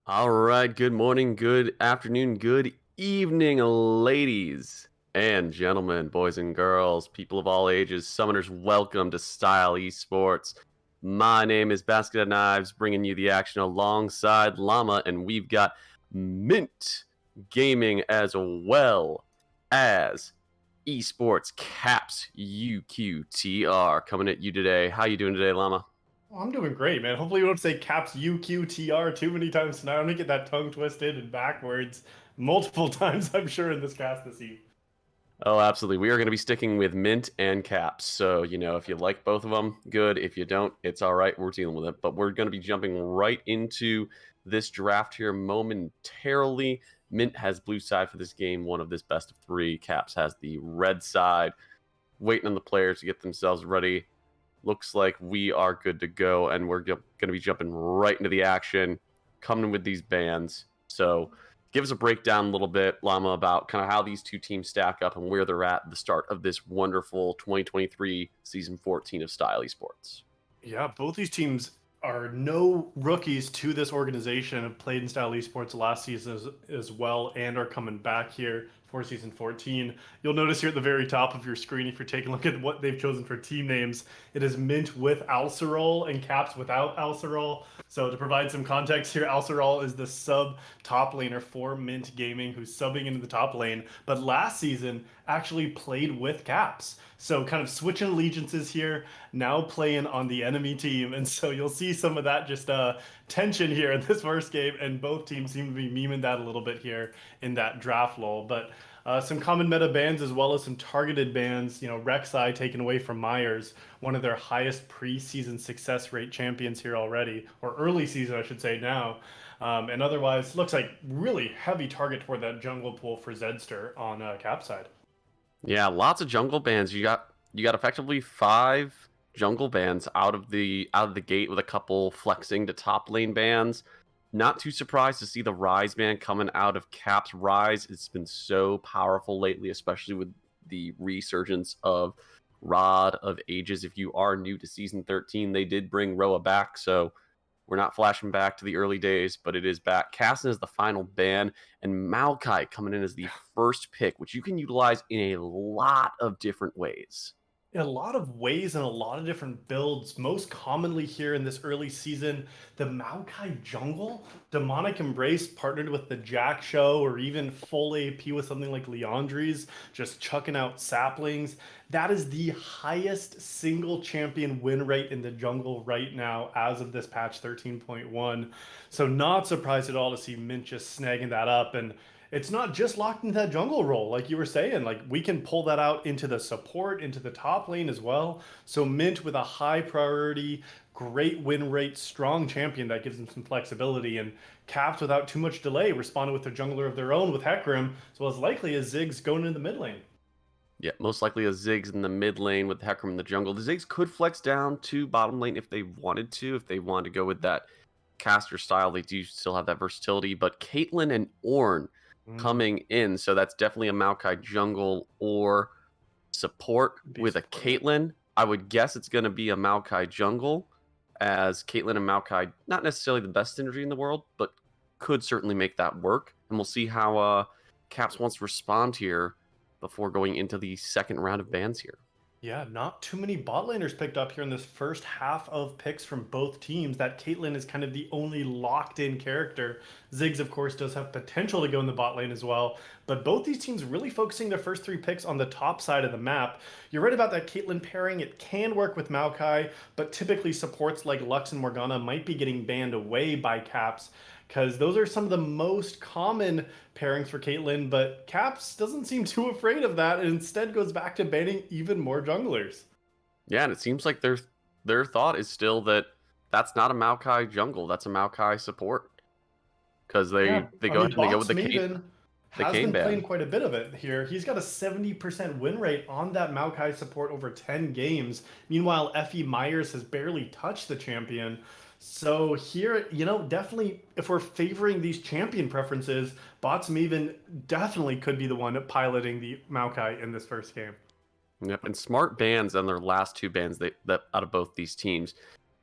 All right. Good morning, good afternoon, good evening, ladies and gentlemen, boys and girls, people of all ages, summoners. Welcome to Style Esports. My name is Basket of Knives, bringing you the action alongside Llama, and we've got MYNT Gaming as well as Esports Caps UQTR coming at you today. How you doing today, Llama? Well, I'm doing great, man. Hopefully, you don't say caps UQTR too many times tonight. I'm gonna get that tongue twisted and backwards multiple times, I'm sure, in this cast this evening. Oh, absolutely. We are going to be sticking with mint and caps. So, if you like both of them, good. If you don't, it's all right. We're dealing with it. But we're going to be jumping right into this draft here momentarily. Mint has blue side for this game, one of this best of three. Caps has the red side, waiting on the players to get themselves ready. Looks like we are good to go, and we're going to be jumping right into the action, coming with these bands. So, give us a breakdown a little bit, Llama, about kind of how these two teams stack up and where they're at the start of this wonderful 2023 season 14 of Style Esports. Yeah, both these teams are no rookies to this organization. Have played in Style Esports last season as well, and are coming back here for season 14. You'll notice here at the very top of your screen, if you're taking a look at what they've chosen for team names, it is Mint with Alcerol and Caps without Alcerol. So to provide some context here, Alcerol is the sub top laner for Mint Gaming, who's subbing into the top lane, but last season actually played with Caps. So kind of switching allegiances here, now playing on the enemy team. And so you'll see some of that just tension here in this first game. And both teams seem to be memeing that a little bit here in that draft lull. But some common meta bans as well as some targeted bans. Rek'Sai taken away from Myers, one of their highest preseason success rate champions here already, or early season, I should say now. And otherwise, looks like really heavy target toward that jungle pool for Zedster on Cap side. Yeah, lots of jungle bans. You got effectively 5 jungle bans out of the gate with a couple flexing to top lane bans. Not too surprised to see the Rise ban coming out of Caps. Rise, it's been so powerful lately, especially with the resurgence of Rod of Ages. If you are new to Season 13, they did bring Roa back, so we're not flashing back to the early days, but it is back. Casson is the final ban, and Maokai coming in as the first pick, which you can utilize in a lot of different ways. In a lot of ways and a lot of different builds. Most commonly here in this early season, the Maokai Jungle, Demonic Embrace partnered with the Jack Show, or even full AP with something like Leandri's, just chucking out saplings. That is the highest single champion win rate in the jungle right now as of this patch 13.1. So not surprised at all to see Mint just snagging that up. And it's not just locked into that jungle role, like you were saying. Like we can pull that out into the support, into the top lane as well. So Mint with a high priority, great win rate, strong champion that gives them some flexibility, and Caps without too much delay responded with a jungler of their own with Hecarim, as well as likely as Ziggs going into the mid lane. Yeah, most likely a Ziggs in the mid lane with Hecarim in the jungle. The Ziggs could flex down to bottom lane if they wanted to. If they wanted to go with that caster style, they do still have that versatility. But Caitlyn and Ornn coming in, so that's definitely a Maokai jungle or support Be with a support. Caitlyn. I would guess it's going to be a Maokai jungle, as Caitlyn and Maokai, not necessarily the best synergy in the world, but could certainly make that work. And we'll see how Caps wants to respond here before going into the second round of bans here. Yeah, not too many bot laners picked up here in this first half of picks from both teams. That Caitlyn is kind of the only locked in character. Ziggs, of course, does have potential to go in the bot lane as well. But both these teams really focusing their first 3 picks on the top side of the map. You're right about that Caitlyn pairing. It can work with Maokai, but typically supports like Lux and Morgana might be getting banned away by Caps, because those are some of the most common pairings for Caitlyn, but Caps doesn't seem too afraid of that and instead goes back to banning even more junglers. Yeah, and it seems like their thought is still that that's not a Maokai jungle, that's a Maokai support. Because Yeah, they I go mean, ahead and they go Bots with Maven the has Kane been playing ban. quite a bit of it here. He's got a 70% win rate on that Maokai support over 10 games. Meanwhile, Effie Myers has barely touched the champion. So here, definitely if we're favoring these champion preferences, Bots Maven definitely could be the one piloting the Maokai in this first game. Yep, and smart bans on their last 2 bans that out of both these teams.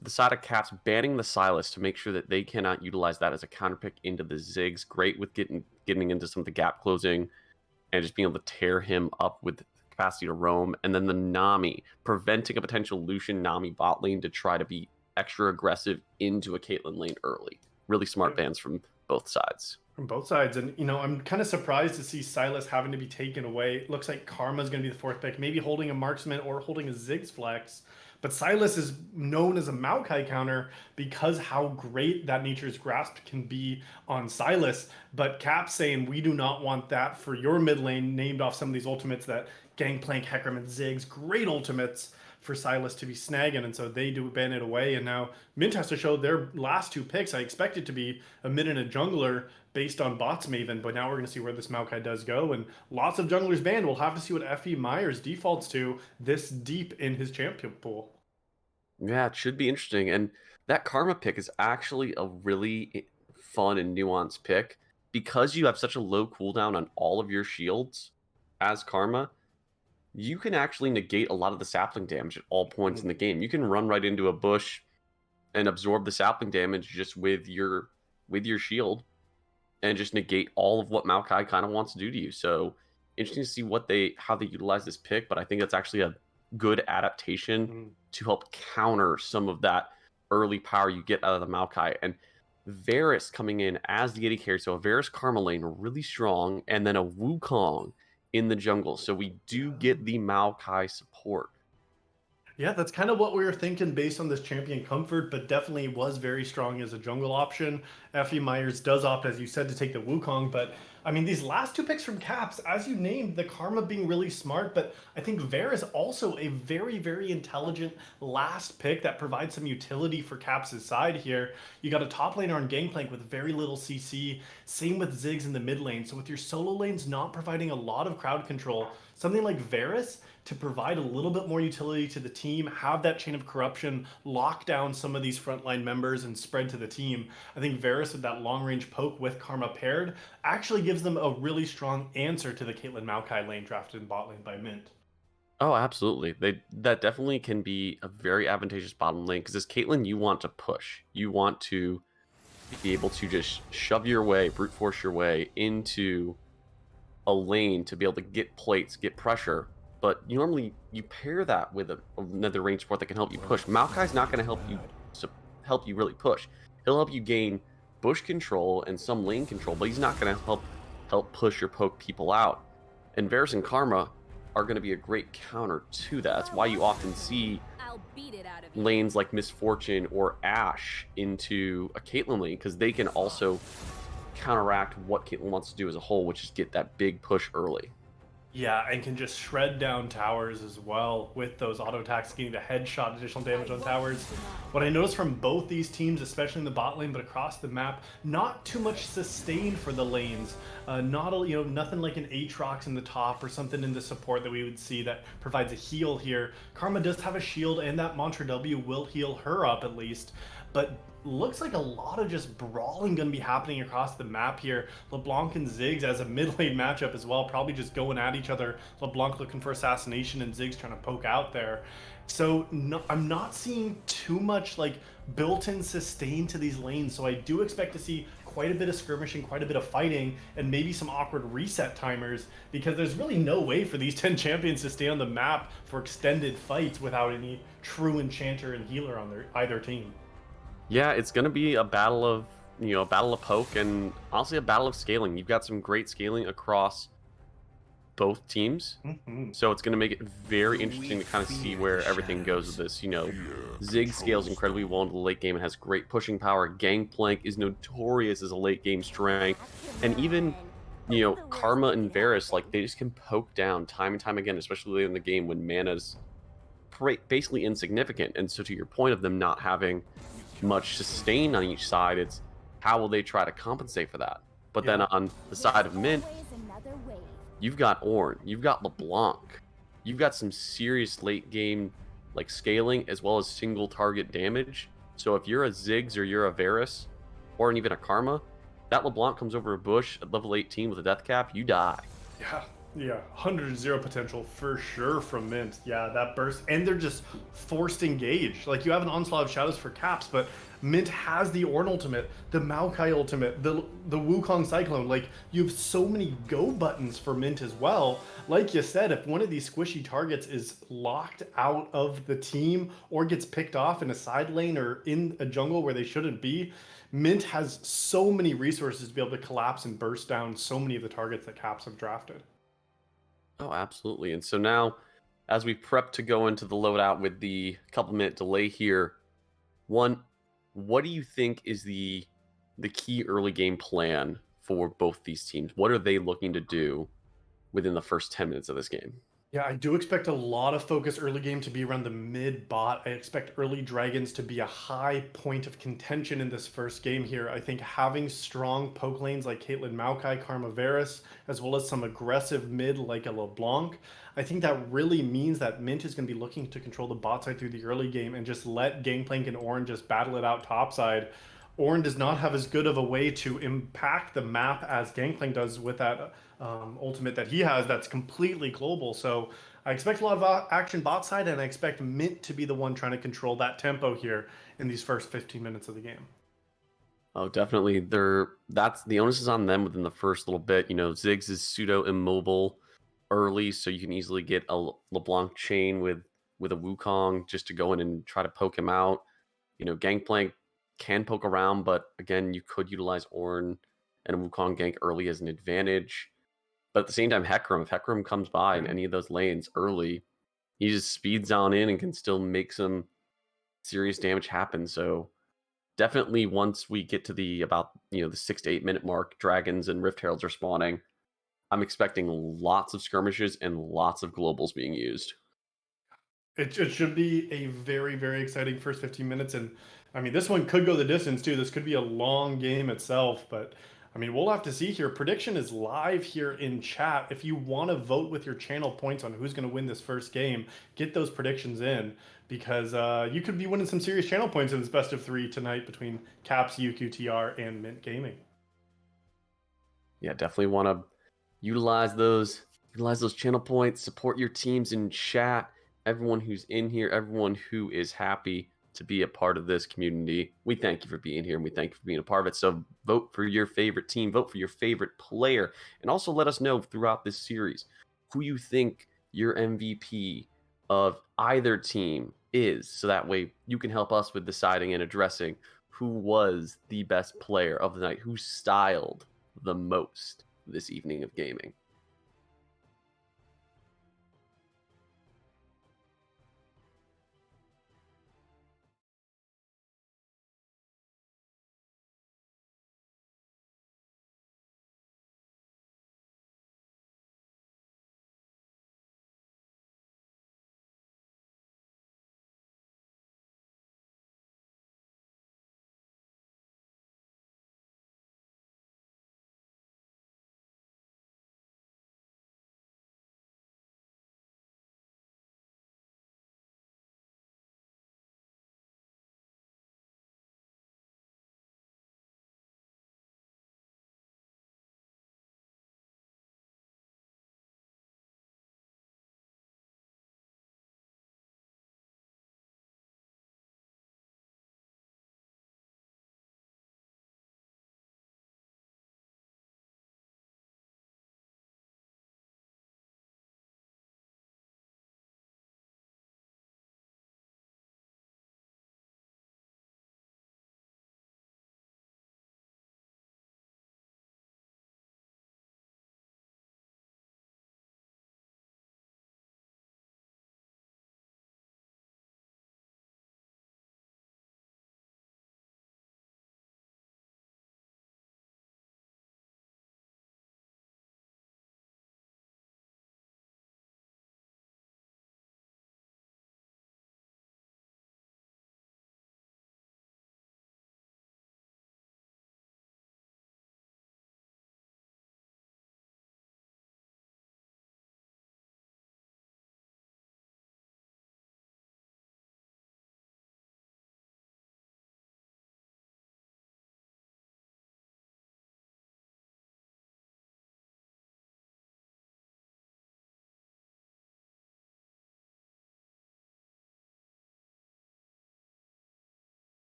the side of Caps banning the Silas to make sure that they cannot utilize that as a counter pick into the Ziggs. Great with getting into some of the gap closing and just being able to tear him up with capacity to roam. And then the Nami, preventing a potential Lucian Nami bot lane to try to be extra aggressive into a Caitlyn lane early. Really smart bans from both sides. From both sides. And, I'm kind of surprised to see Silas having to be taken away. It looks like Karma's going to be the fourth pick, maybe holding a marksman or holding a Ziggs flex. But Silas is known as a Maokai counter because how great that Nature's Grasp can be on Silas. But Cap saying, we do not want that for your mid lane, named off some of these ultimates that Gangplank, Hecarim, and Ziggs, great ultimates for Silas to be snagging, and so they do ban it away. And now MYNT has to show their last two picks. I expect it to be a mid and a jungler based on bots Maven, but now we're going to see where this Maokai does go. And lots of junglers banned. We'll have to see what FE Myers defaults to this deep in his champion pool. Yeah, it should be interesting. And that Karma pick is actually a really fun and nuanced pick because you have such a low cooldown on all of your shields as Karma. You can actually negate a lot of the sapling damage at all points in the game. You can run right into a bush and absorb the sapling damage just with your shield and just negate all of what Maokai kind of wants to do to you. So interesting to see how they utilize this pick, but I think that's actually a good adaptation to help counter some of that early power you get out of the Maokai. And Varus coming in as the AD carry, so a Varus Karma lane really strong, and then a Wukong in the jungle. So we do get the Maokai support. Yeah, that's kind of what we were thinking based on this champion comfort, but definitely was very strong as a jungle option. FE Myers does opt, as you said, to take the Wukong, but I mean, these last two picks from Caps, as you named, the Karma being really smart, but I think Varus also a very, very intelligent last pick that provides some utility for Caps' side here. You got a top laner on Gangplank with very little CC, same with Ziggs in the mid lane, so with your solo lanes not providing a lot of crowd control, something like Varus to provide a little bit more utility to the team, have that chain of corruption, lock down some of these frontline members and spread to the team. I think Varus with that long range poke with Karma paired actually gives them a really strong answer to the Caitlyn Maokai lane drafted in bot lane by MYNT. Oh, absolutely. That definitely can be a very advantageous bottom lane because as Caitlyn, you want to push. You want to be able to just shove your way, brute force your way into a lane to be able to get plates, get pressure. But normally you pair that with another range support that can help you push. Maokai's not going to help you really push. He'll help you gain bush control and some lane control, but he's not going to help push or poke people out. And Varus and Karma are going to be a great counter to that. That's why you often see lanes like Misfortune or Ashe into a Caitlyn lane, because they can also counteract what Caitlyn wants to do as a whole, which is get that big push early. Yeah, and can just shred down towers as well with those auto attacks, getting the headshot additional damage on towers. What I noticed from both these teams, especially in the bot lane, but across the map, not too much sustain for the lanes. Nothing like an Aatrox in the top or something in the support that we would see that provides a heal here. Karma does have a shield, and that Mantra W will heal her up at least, but looks like a lot of just brawling going to be happening across the map here. LeBlanc and Ziggs as a mid lane matchup as well, probably just going at each other. LeBlanc looking for assassination and Ziggs trying to poke out there. So I'm not seeing too much like built-in sustain to these lanes, so I do expect to see quite a bit of skirmishing, quite a bit of fighting, and maybe some awkward reset timers, because there's really no way for these 10 champions to stay on the map for extended fights without any true enchanter and healer on either team. Yeah, it's going to be a battle of poke, and honestly a battle of scaling. You've got some great scaling across both teams. So it's going to make it very interesting to kind of see where everything goes with this. Zig scales incredibly well into the late game and has great pushing power. Gangplank is notorious as a late game strength. And even, Karma and Varus, like, they just can poke down time and time again, especially later in the game when mana's basically insignificant. And so to your point of them not having much sustain on each side, it's how will they try to compensate for that? But then on the side of MYNT, you've got Ornn, you've got LeBlanc, you've got some serious late game like scaling as well as single target damage. So if you're a Ziggs or you're a Varus or even a Karma, that LeBlanc comes over a bush at level 18 with a death cap, you die. Yeah, Yeah, 100 potential for sure from MYNT. Yeah, that burst. And they're just forced engage. Like, you have an Onslaught of Shadows for Caps, but MYNT has the Ornn ultimate, the Maokai ultimate, the Wukong Cyclone. Like, you have so many go buttons for MYNT as well. Like you said, if one of these squishy targets is locked out of the team or gets picked off in a side lane or in a jungle where they shouldn't be, MYNT has so many resources to be able to collapse and burst down so many of the targets that Caps have drafted. Oh, absolutely. And so now, as we prep to go into the loadout with the couple-minute delay here, one, what do you think is the key early game plan for both these teams? What are they looking to do within the first 10 minutes of this game? Yeah, I do expect a lot of focus early game to be around the mid bot. I expect early dragons to be a high point of contention in this first game here. I think having strong poke lanes like Caitlyn Maokai, Karma Varus, as well as some aggressive mid like a LeBlanc, I think that really means that MYNT is going to be looking to control the bot side through the early game and just let Gangplank and Ornn just battle it out topside. Ornn does not have as good of a way to impact the map as Gangplank does with that ultimate that he has that's completely global. So I expect a lot of action bot side, and I expect MYNT to be the one trying to control that tempo here in these first 15 minutes of the game. Oh, definitely. That's the onus is on them within the first little bit. You know, Ziggs is pseudo immobile early, so you can easily get a LeBlanc chain with a Wukong just to go in and try to poke him out. You know, Gangplank can poke around, but again, you could utilize Ornn and a Wukong gank early as an advantage. But at the same time, Hecarim, if Hecarim comes by in Yeah. any of those lanes early, he just speeds on in and can still make some serious damage happen. So definitely once we get to the about the 6 to 8 minute mark, dragons and rift heralds are spawning. I'm expecting lots of skirmishes and lots of globals being used. It should be a very, very exciting first 15 minutes. And I mean, this one could go the distance too. This could be a long game itself. But I mean, we'll have to see here. Prediction is live here in chat. If you want to vote with your channel points on who's going to win this first game, get those predictions in because you could be winning some serious channel points in this best of three tonight between Caps, UQTR, and MYNT Gaming. Yeah, definitely want to utilize those channel points, support your teams in chat, everyone who's in here, everyone who is happy to be a part of this community. We thank you for being here and we thank you for being a part of it. So vote for your favorite team, vote for your favorite player, and also let us know throughout this series who you think your MVP of either team is, so that way you can help us with deciding and addressing who was the best player of the night, who styled the most this evening of gaming.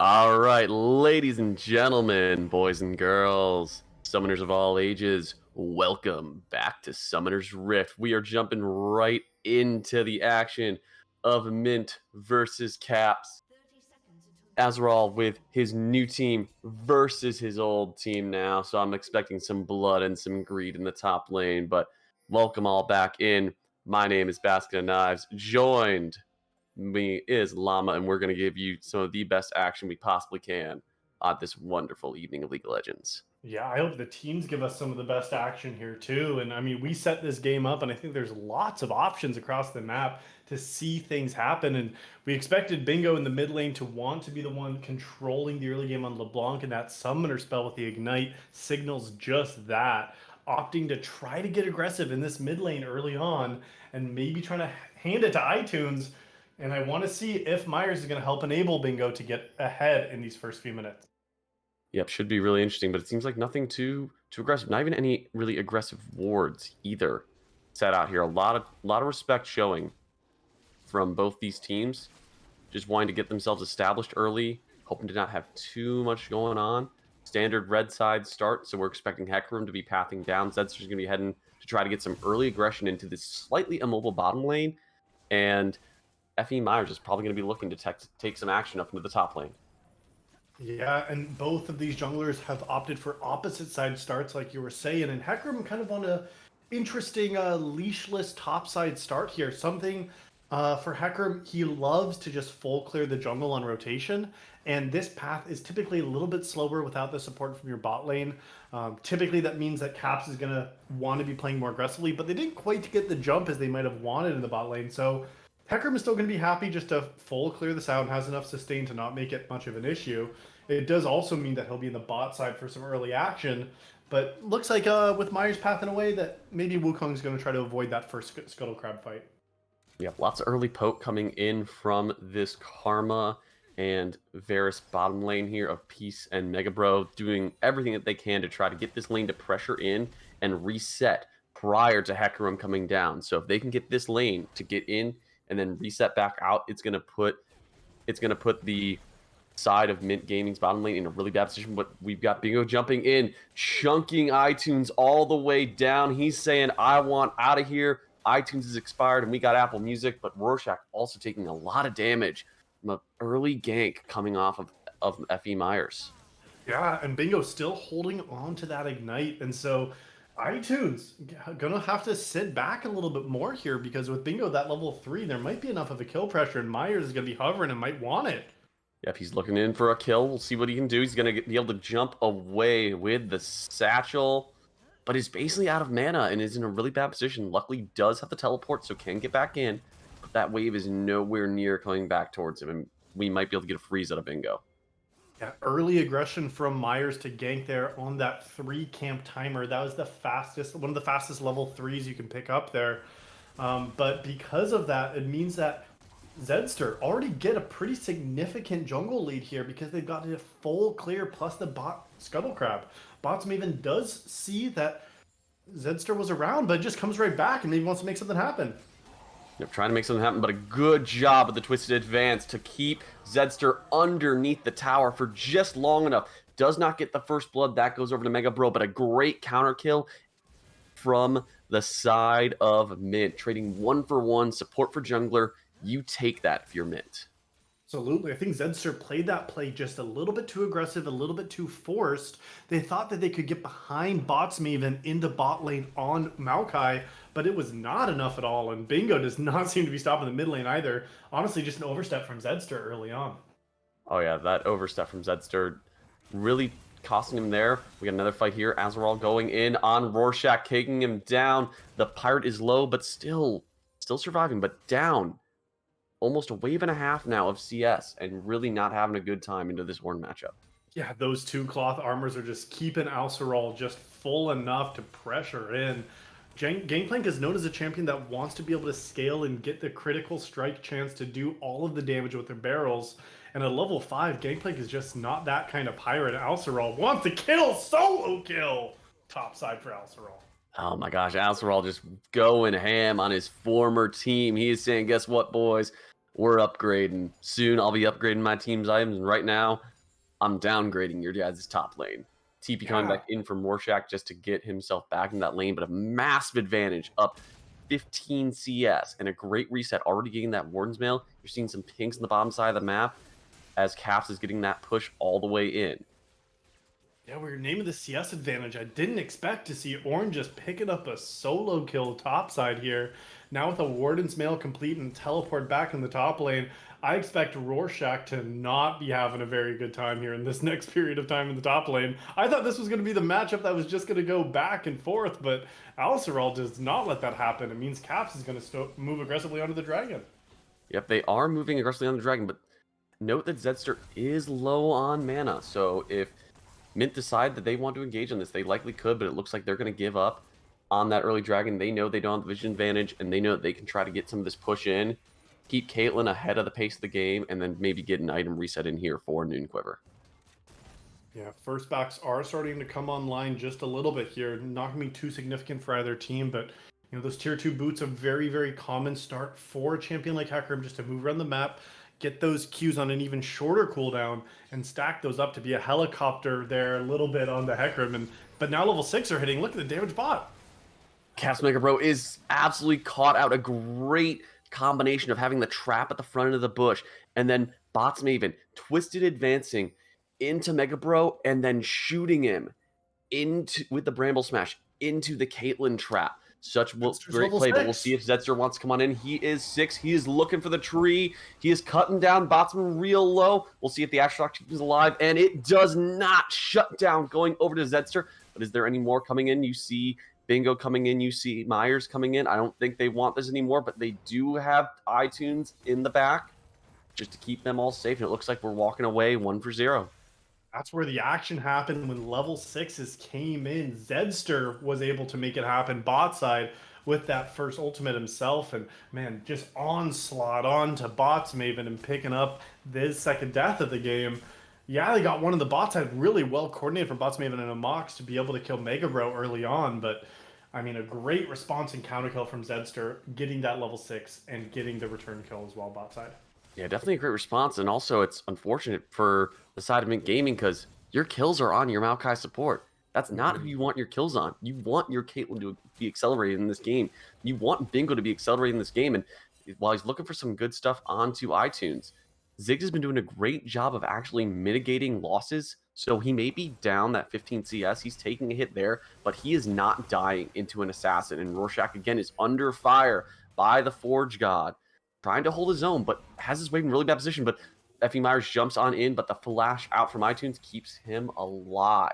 All right, ladies and gentlemen, boys and girls, summoners of all ages, welcome back to Summoner's Rift. We are jumping right into the action of MYNT versus Caps. Azrael with his new team versus his old team now, so I'm expecting some blood and some greed in the top lane, but welcome all back in. My name is Basket of Knives, joined me is Llama, and we're going to give you some of the best action we possibly can on this wonderful evening of League of Legends. Yeah, I hope the teams give us some of the best action here too. And I mean, we set this game up, and I think there's lots of options across the map to see things happen. And we expected Bingo in the mid lane to want to be the one controlling the early game on LeBlanc, and that summoner spell with the Ignite signals just that. Opting to try to get aggressive in this mid lane early on, and maybe trying to hand it to iTunes. And I want to see if Myers is going to help enable Bingo to get ahead in these first few minutes. Yep, should be really interesting, but it seems like nothing too aggressive. Not even any really aggressive wards either set out here. A lot of respect showing from both these teams. Just wanting to get themselves established early, hoping to not have too much going on. Standard red side start, so we're expecting Hecarim to be pathing down. Zedster's going to be heading to try to get some early aggression into this slightly immobile bottom lane, and FE Myers is probably going to be looking to take some action up into the top lane. Yeah, and both of these junglers have opted for opposite side starts, like you were saying, and Hecarim kind of on a interesting leashless top side start here. Something for Hecarim, he loves to just full clear the jungle on rotation, and this path is typically a little bit slower without the support from your bot lane. Typically, that means that Caps is going to want to be playing more aggressively, but they didn't quite get the jump as they might have wanted in the bot lane, so Hecarim is still going to be happy just to full clear this out and has enough sustain to not make it much of an issue. It does also mean that he'll be in the bot side for some early action, but looks like with Myers pathing away that maybe Wukong's going to try to avoid that first Scuttle Crab fight. We have lots of early poke coming in from this Karma and Varus bottom lane here of Peace and Megabro doing everything that they can to try to get this lane to pressure in and reset prior to Hecarim coming down. So if they can get this lane to get in and then reset back out, it's gonna put the side of MYNT Gaming's bottom lane in a really bad position. But we've got Bingo jumping in, chunking iTunes all the way down. He's saying, I want out of here. iTunes is expired and we got Apple Music, but Rorschach also taking a lot of damage from an early gank coming off of FE Myers. Yeah, and Bingo still holding on to that Ignite, and so iTunes gonna have to sit back a little bit more here, because with Bingo that level 3, there might be enough of a kill pressure, and Myers is gonna be hovering and might want it. Yep, he's looking in for a kill. We'll see what he can do. He's gonna be able to jump away with the satchel, but is basically out of mana and is in a really bad position. Luckily, does have the teleport, so can get back in, but that wave is nowhere near coming back towards him, and we might be able to get a freeze out of Bingo. Yeah, early aggression from Myers to gank there on that 3 camp timer. That was one of the fastest level 3s you can pick up there. But because of that, it means that Zedster already get a pretty significant jungle lead here, because they've got a full clear plus the bot Scuttle Crab. Botsman even does see that Zedster was around, but it just comes right back and maybe wants to make something happen. Yep, trying to make something happen, but a good job of the Twisted Advance to keep Zedster underneath the tower for just long enough. Does not get the first blood. That goes over to Mega Bro, but a great counter kill from the side of MYNT. Trading 1-for-1 support for jungler. You take that if you're MYNT. Absolutely. I think Zedster played that play just a little bit too aggressive, a little bit too forced. They thought that they could get behind Botsmaven into bot lane on Maokai, but it was not enough at all, and Bingo does not seem to be stopping the mid lane either. Honestly, just an overstep from Zedster early on. Oh yeah, that overstep from Zedster really costing him there. We got another fight here. Azrael going in on Rorschach, taking him down. The pirate is low, but still surviving, but down. Almost a wave and a half now of CS, and really not having a good time into this Horn matchup. Yeah, those 2 cloth armors are just keeping Alceral just full enough to pressure in. Gangplank is known as a champion that wants to be able to scale and get the critical strike chance to do all of the damage with their barrels. And at level 5, Gangplank is just not that kind of pirate. Alceral wants to kill, solo kill! Top side for Alceral. Oh my gosh, Alceral just going ham on his former team. He is saying, guess what, boys? We're upgrading. Soon I'll be upgrading my team's items, and right now, I'm downgrading your dad's top lane. TP coming Yeah. back in from Rorschach just to get himself back in that lane, but a massive advantage up 15 CS and a great reset. Already getting that Warden's Mail. You're seeing some pinks on the bottom side of the map as Caps is getting that push all the way in. Yeah, we were naming the CS advantage. I didn't expect to see Orange just picking up a solo kill topside here. Now with a Warden's Mail complete and teleport back in the top lane, I expect Rorschach to not be having a very good time here in this next period of time in the top lane. I thought this was going to be the matchup that was just going to go back and forth, but Aliceral does not let that happen. It means Caps is going to move aggressively onto the Dragon. Yep, they are moving aggressively on the Dragon, but note that Zedster is low on mana, so if MYNT decide that they want to engage on this, they likely could, but it looks like they're going to give up on that early Dragon. They know they don't have the vision advantage, and they know that they can try to get some of this push in, keep Caitlyn ahead of the pace of the game, and then maybe get an item reset in here for Noon Quiver. Yeah, first backs are starting to come online just a little bit here. Not going to be too significant for either team, but those tier 2 boots, a very, very common start for a champion like Hecarim just to move around the map, get those Qs on an even shorter cooldown, and stack those up to be a helicopter there a little bit on the Hecarim. But now level 6 are hitting. Look at the damage bot. Caps Mega Bro is absolutely caught out. A great combination of having the trap at the front of the bush, and then Bots Maven twisted advancing into Mega Bro, and then shooting him into with the Bramble Smash into the Caitlyn trap. Such great play, but we'll see if Zetzer wants to come on in. He is 6. He is looking for the tree. He is cutting down Botsman real low. We'll see if the Astrock keeps alive, and it does not shut down going over to Zetzer. But is there any more coming in? You see Bingo coming in. You see Myers coming in. I don't think they want this anymore, but they do have iTunes in the back just to keep them all safe. And it looks like we're walking away 1-0. That's where the action happened when level 6s came in. Zedster was able to make it happen bot side with that first ultimate himself. And man, just onslaught onto Bots Maven and picking up this second death of the game. Yeah, they got one of the bots side really well coordinated from Bots Maven and a Mox to be able to kill Mega Bro early on. But I mean, a great response and counter kill from Zedster, getting that level 6 and getting the return kill as well bot side. Yeah, definitely a great response. And also, it's unfortunate for the side of MYNT Gaming because your kills are on your Maokai support. That's not who you want your kills on. You want your Caitlyn to be accelerated in this game. You want Bingo to be accelerated in this game. And while he's looking for some good stuff onto iTunes, Ziggs has been doing a great job of actually mitigating losses. So he may be down that 15 CS. He's taking a hit there, but he is not dying into an assassin. And Rorschach, again, is under fire by the Forge God, trying to hold his own, but has his wave in really bad position. But Effie Myers jumps on in, but the flash out from iTunes keeps him alive.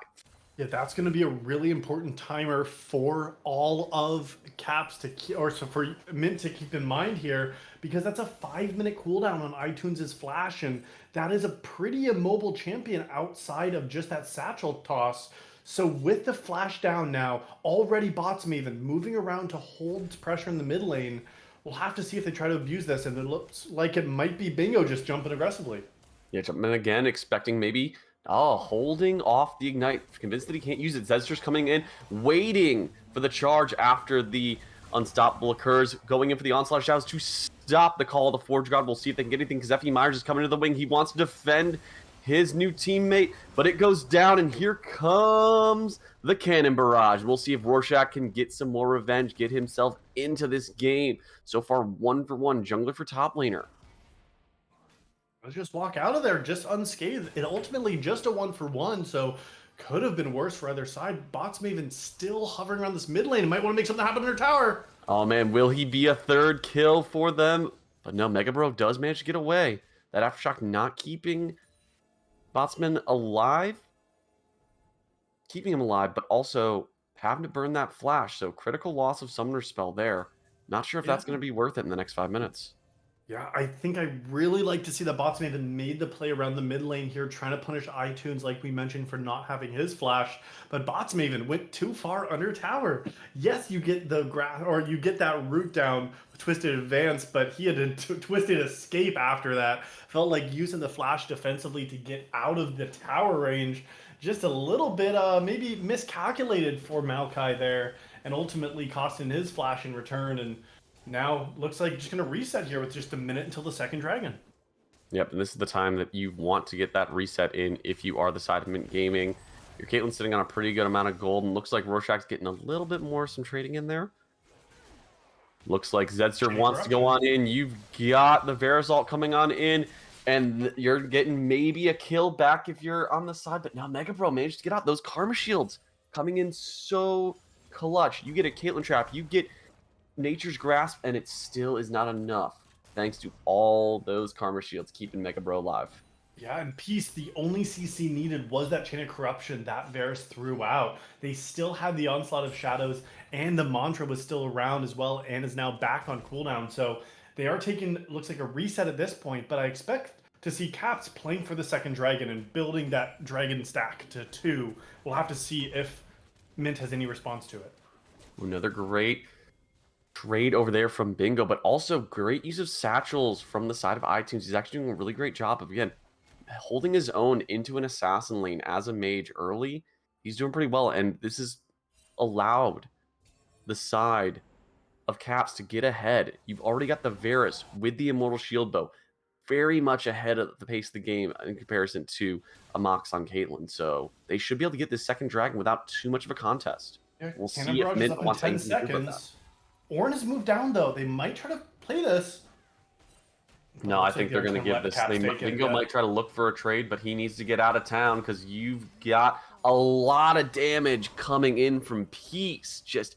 Yeah, that's going to be a really important timer for all of Caps for MYNT to keep in mind here, because that's a 5-minute cooldown on iTunes' flash, and that is a pretty immobile champion outside of just that satchel toss. So with the flash down now, already Bots Maven moving around to hold pressure in the mid lane. We'll have to see if they try to abuse this, and it looks like it might be Bingo just jumping aggressively. Yeah, jumping again, expecting maybe holding off the Ignite, convinced that he can't use it. Zedster's coming in, waiting for the charge after the Unstoppable occurs, going in for the Onslaught Shadows to stop the call of the Forge God. We'll see if they can get anything, because Effie Myers is coming to the wing. He wants to defend his new teammate, but it goes down, and here comes the Cannon Barrage. We'll see if Rorschach can get some more revenge, get himself into this game. So far, 1-for-1, jungler for top laner. Let's just walk out of there just unscathed. It ultimately just a 1-for-1, so could have been worse for either side. Bots Maven still hovering around this mid lane and might want to make something happen in their tower. Oh man, will he be a third kill for them? But no, Mega Bro does manage to get away. That Aftershock not keeping Botsman alive. Keeping him alive, but also having to burn that flash. So critical loss of Summoner Spell there. Not sure if that's going to be worth it in the next 5 minutes. Yeah, I think I really like to see that Bots Maven made the play around the mid lane here, trying to punish iTunes, like we mentioned, for not having his flash. But Bots Maven went too far under tower. Yes, you get the you get that root down with Twisted Advance, but he had a Twisted Escape after that. Felt like using the flash defensively to get out of the tower range. Just a little bit maybe miscalculated for Maokai there, and ultimately costing his flash in return. And now looks like just going to reset here with just a minute until the second dragon. Yep, and this is the time that you want to get that reset in if you are the side of Mint Gaming. Your Caitlyn's sitting on a pretty good amount of gold, and looks like Rorschach's getting a little bit more some trading in there. Looks like Zedster wants to go on in. You've got the Verisalt coming on in, and you're getting maybe a kill back if you're on the side, but now Mega Bro managed to get out. Those Karma Shields coming in so clutch. You get a Caitlyn Trap, you get Nature's Grasp, and it still is not enough. Thanks to all those Karma Shields keeping Mega Bro alive. Yeah, and Peace, the only CC needed was that Chain of Corruption that Varus threw out. They still had the Onslaught of Shadows, and the Mantra was still around as well, and is now back on cooldown. So they are taking, looks like, a reset at this point, but I expect to see Caps playing for the second Dragon and building that Dragon stack to 2. We'll have to see if Mint has any response to it. Another great trade over there from Bingo, but also great use of satchels from the side of iTunes. He's actually doing a really great job of, again, holding his own into an assassin lane as a mage early. He's doing pretty well, and this has allowed the side of Caps to get ahead. You've already got the Varus with the Immortal Shield Bow, very much ahead of the pace of the game in comparison to a Mox on Caitlyn. So they should be able to get this second dragon without too much of a contest. Yeah, we'll see if Mint wants 10 seconds. Ornn has moved down, though. They might try to play this. No, I think they're going to give this. Bingo might try to look for a trade, but he needs to get out of town because you've got a lot of damage coming in from Peace. Just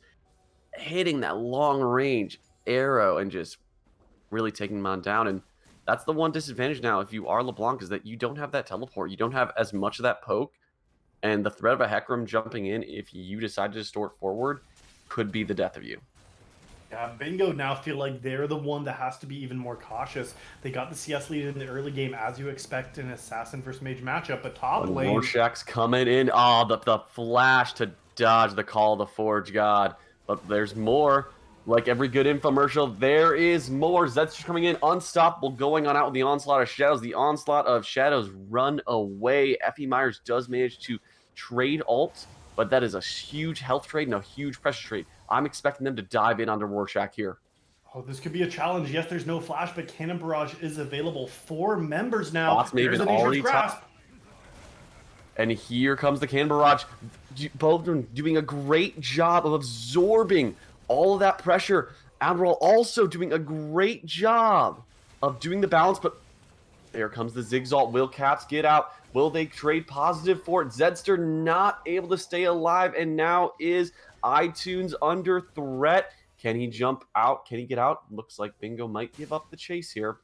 hitting that long range arrow and just really taking him on down. And that's the one disadvantage now if you are LeBlanc, is that you don't have that teleport. You don't have as much of that poke. And the threat of a Hecarim jumping in, if you decide to distort forward, could be the death of you. Yeah, Bingo now feel like they're the one that has to be even more cautious. They got the CS lead in the early game, as you expect in an Assassin versus Mage matchup, but top lane... Rorschach's coming in. Oh, the flash to dodge the Call of the Forge God. But there's more. Like every good infomercial, there is more. Zedster's coming in, unstoppable, going on out with the Onslaught of Shadows. The Onslaught of Shadows run away. Effie Myers does manage to trade ult, but that is a huge health trade and a huge pressure trade. I'm expecting them to dive in onto Rorschach here. Oh, this could be a challenge. Yes, there's no flash, but Cannon Barrage is available. 4 members now. Bots Maven already top. And here comes the Cannon Barrage. Both of them doing a great job of absorbing all of that pressure. Admiral also doing a great job of doing the balance, but there comes the Zigzalt. Will Caps get out? Will they trade positive for it? Zedster not able to stay alive, and now is iTunes under threat. Can he jump out? Can he get out? Looks like Bingo might give up the chase here,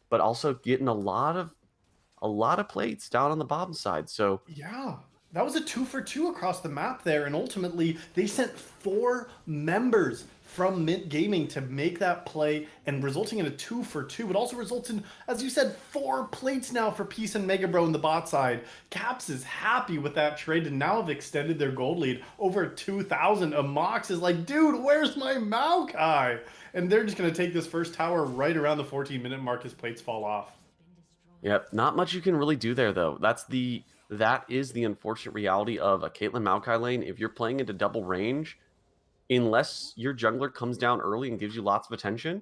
but also getting a lot of plates down on the bottom side. So yeah, that was a 2-for-2 across the map there, and ultimately they sent 4 members from Mint Gaming to make that play, and resulting in a 2-for-2. It also results in, as you said, 4 plates now for Peace and Mega Bro on the bot side. Caps is happy with that trade and now have extended their gold lead over 2,000. Amox is like, dude, where's my Maokai? And they're just going to take this first tower right around the 14-minute mark as plates fall off. Yep, not much you can really do there, though. That is the unfortunate reality of a Caitlyn Maokai lane. If you're playing into double range, unless your jungler comes down early and gives you lots of attention,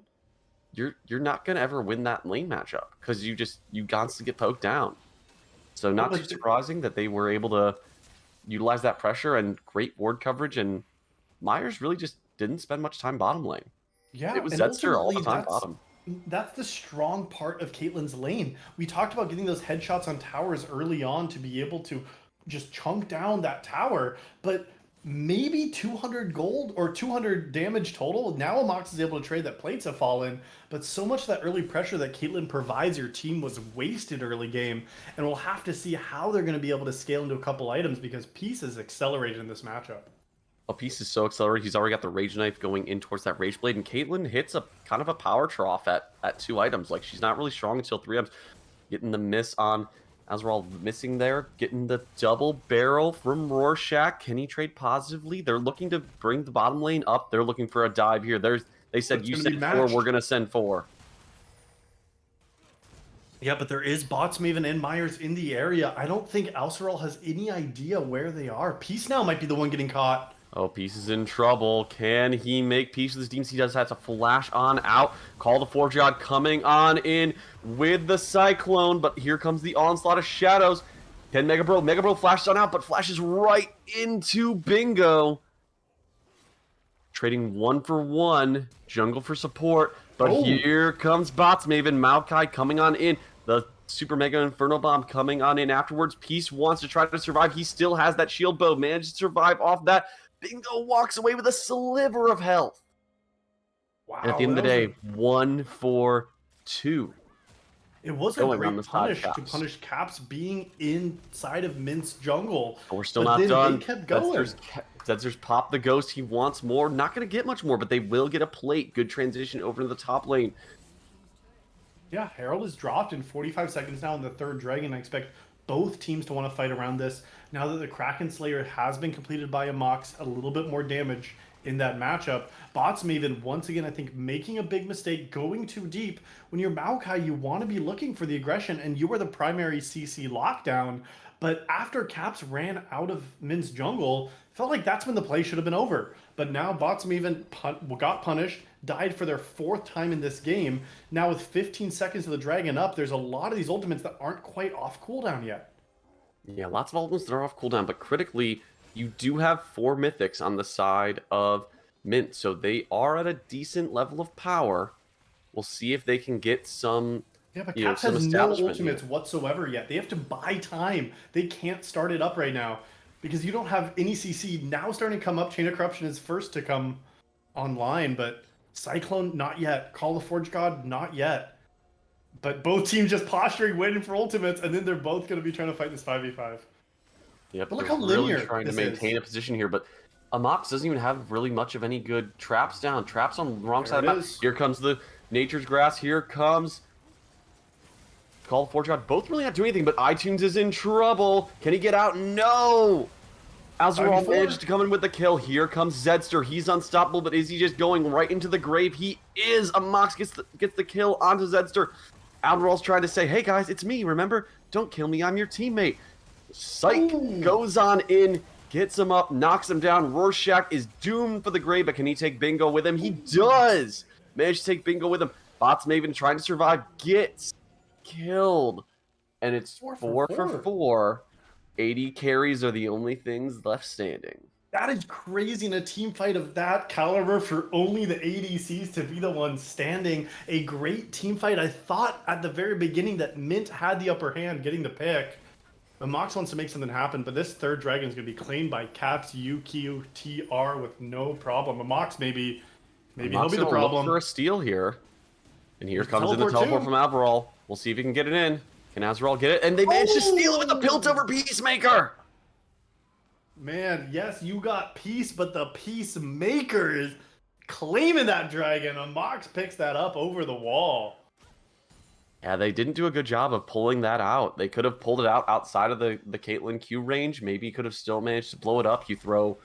you're not going to ever win that lane matchup because you constantly get poked down. So not too surprising that they were able to utilize that pressure and great ward coverage, and Myers really just didn't spend much time bottom lane. Yeah, it was Zedster all the time bottom. That's the strong part of Caitlyn's lane. We talked about getting those headshots on towers early on to be able to just chunk down that tower, but maybe 200 gold or 200 damage total. Now Amox is able to trade that plates have fallen, but so much of that early pressure that Caitlyn provides your team was wasted early game, and we'll have to see how they're going to be able to scale into a couple items because Peace is accelerated in this matchup. A Peace is so accelerated. He's already got the Rage Knife going in towards that Rage Blade, and Caitlyn hits a kind of a power trough at 2 items. Like, she's not really strong until 3 items. Getting the miss on Azrael, missing there. Getting the double barrel from Rorschach. Can he trade positively? They're looking to bring the bottom lane up. They're looking for a dive here. They said, you send 4, we're going to send 4. Yeah, but there is bots Maven and Myers in the area. I don't think Alcerol has any idea where they are. Peace now might be the one getting caught. Oh, Peace is in trouble. Can he make peace with his teams? He does have to flash on out. Call the Forge God coming on in with the Cyclone, but here comes the onslaught of shadows. Can Mega Bro flashes on out, but flashes right into Bingo. Trading 1 for 1, jungle for support, but here comes Bots Maven, Maokai coming on in. The Super Mega Inferno Bomb coming on in afterwards. Peace wants to try to survive. He still has that shield bow, managed to survive off that. Bingo walks away with a sliver of health. Wow. And at the end of the day, 1 for 2. It was a great punish to punish Caps being inside of MYNT's jungle. But we're still not done. They kept going. Zetzer's popped the ghost. He wants more. Not going to get much more, but they will get a plate. Good transition over to the top lane. Yeah, Herald is dropped in 45 seconds now in the third Dragon. I expect both teams to want to fight around this. Now that the Kraken Slayer has been completed by a Mox, a little bit more damage in that matchup. Bots Maven, once again, I think, making a big mistake, going too deep. When you're Maokai, you want to be looking for the aggression, and you are the primary CC lockdown. But after Caps ran out of MYNT's jungle, felt like that's when the play should have been over. But now Bots Maven got punished, died for their 4th time in this game. Now with 15 seconds of the Dragon up, there's a lot of these ultimates that aren't quite off cooldown yet. Yeah, lots of ultimates that are off cooldown, but critically, you do have 4 mythics on the side of MYNT, so they are at a decent level of power. We'll see if they can get some. Yeah, but Caps has no ultimates whatsoever yet. They have to buy time. They can't start it up right now because you don't have any CC now starting to come up. Chain of Corruption is first to come online, but Cyclone not yet. Call the Forge God not yet. But both teams just posturing, waiting for ultimates, and then they're both going to be trying to fight this 5v5. Yep, but look how linear really trying to maintain a position here, but Amox doesn't even have really much of any good traps down. Traps on the wrong side of the map. Here comes the Nature's Grass. Here comes Call the Forge God. Both really not doing anything, but iTunes is in trouble. Can he get out? No! Azrael managed to come in with the kill. Here comes Zedster. He's unstoppable, but is he just going right into the grave? He is. Amox gets the kill onto Zedster. Admiral's trying to say, hey guys, it's me, remember? Don't kill me, I'm your teammate. Psych goes on in, gets him up, knocks him down. Rorschach is doomed for the grave, but can he take Bingo with him? He does! Managed to take Bingo with him. Bots Maven trying to survive, gets killed. And it's 4 for 4. 80 carries are the only things left standing. That is crazy in a team fight of that caliber for only the ADCs to be the ones standing. A great team fight. I thought at the very beginning that MYNT had the upper hand getting the pick. But Mox wants to make something happen, but this third Dragon is going to be claimed by Caps UQTR with no problem. Mox maybe he'll be the problem. Look for a steal here. And here comes in the teleport from Azrael. We'll see if he can get it in. Can Azrael get it? And they managed to steal it with the Piltover Peacemaker! Man, yes, you got Peace, but the Peacemaker is claiming that Dragon. And Mox picks that up over the wall. Yeah, they didn't do a good job of pulling that out. They could have pulled it out outside of the Caitlyn Q range. Maybe could have still managed to blow it up. You throw,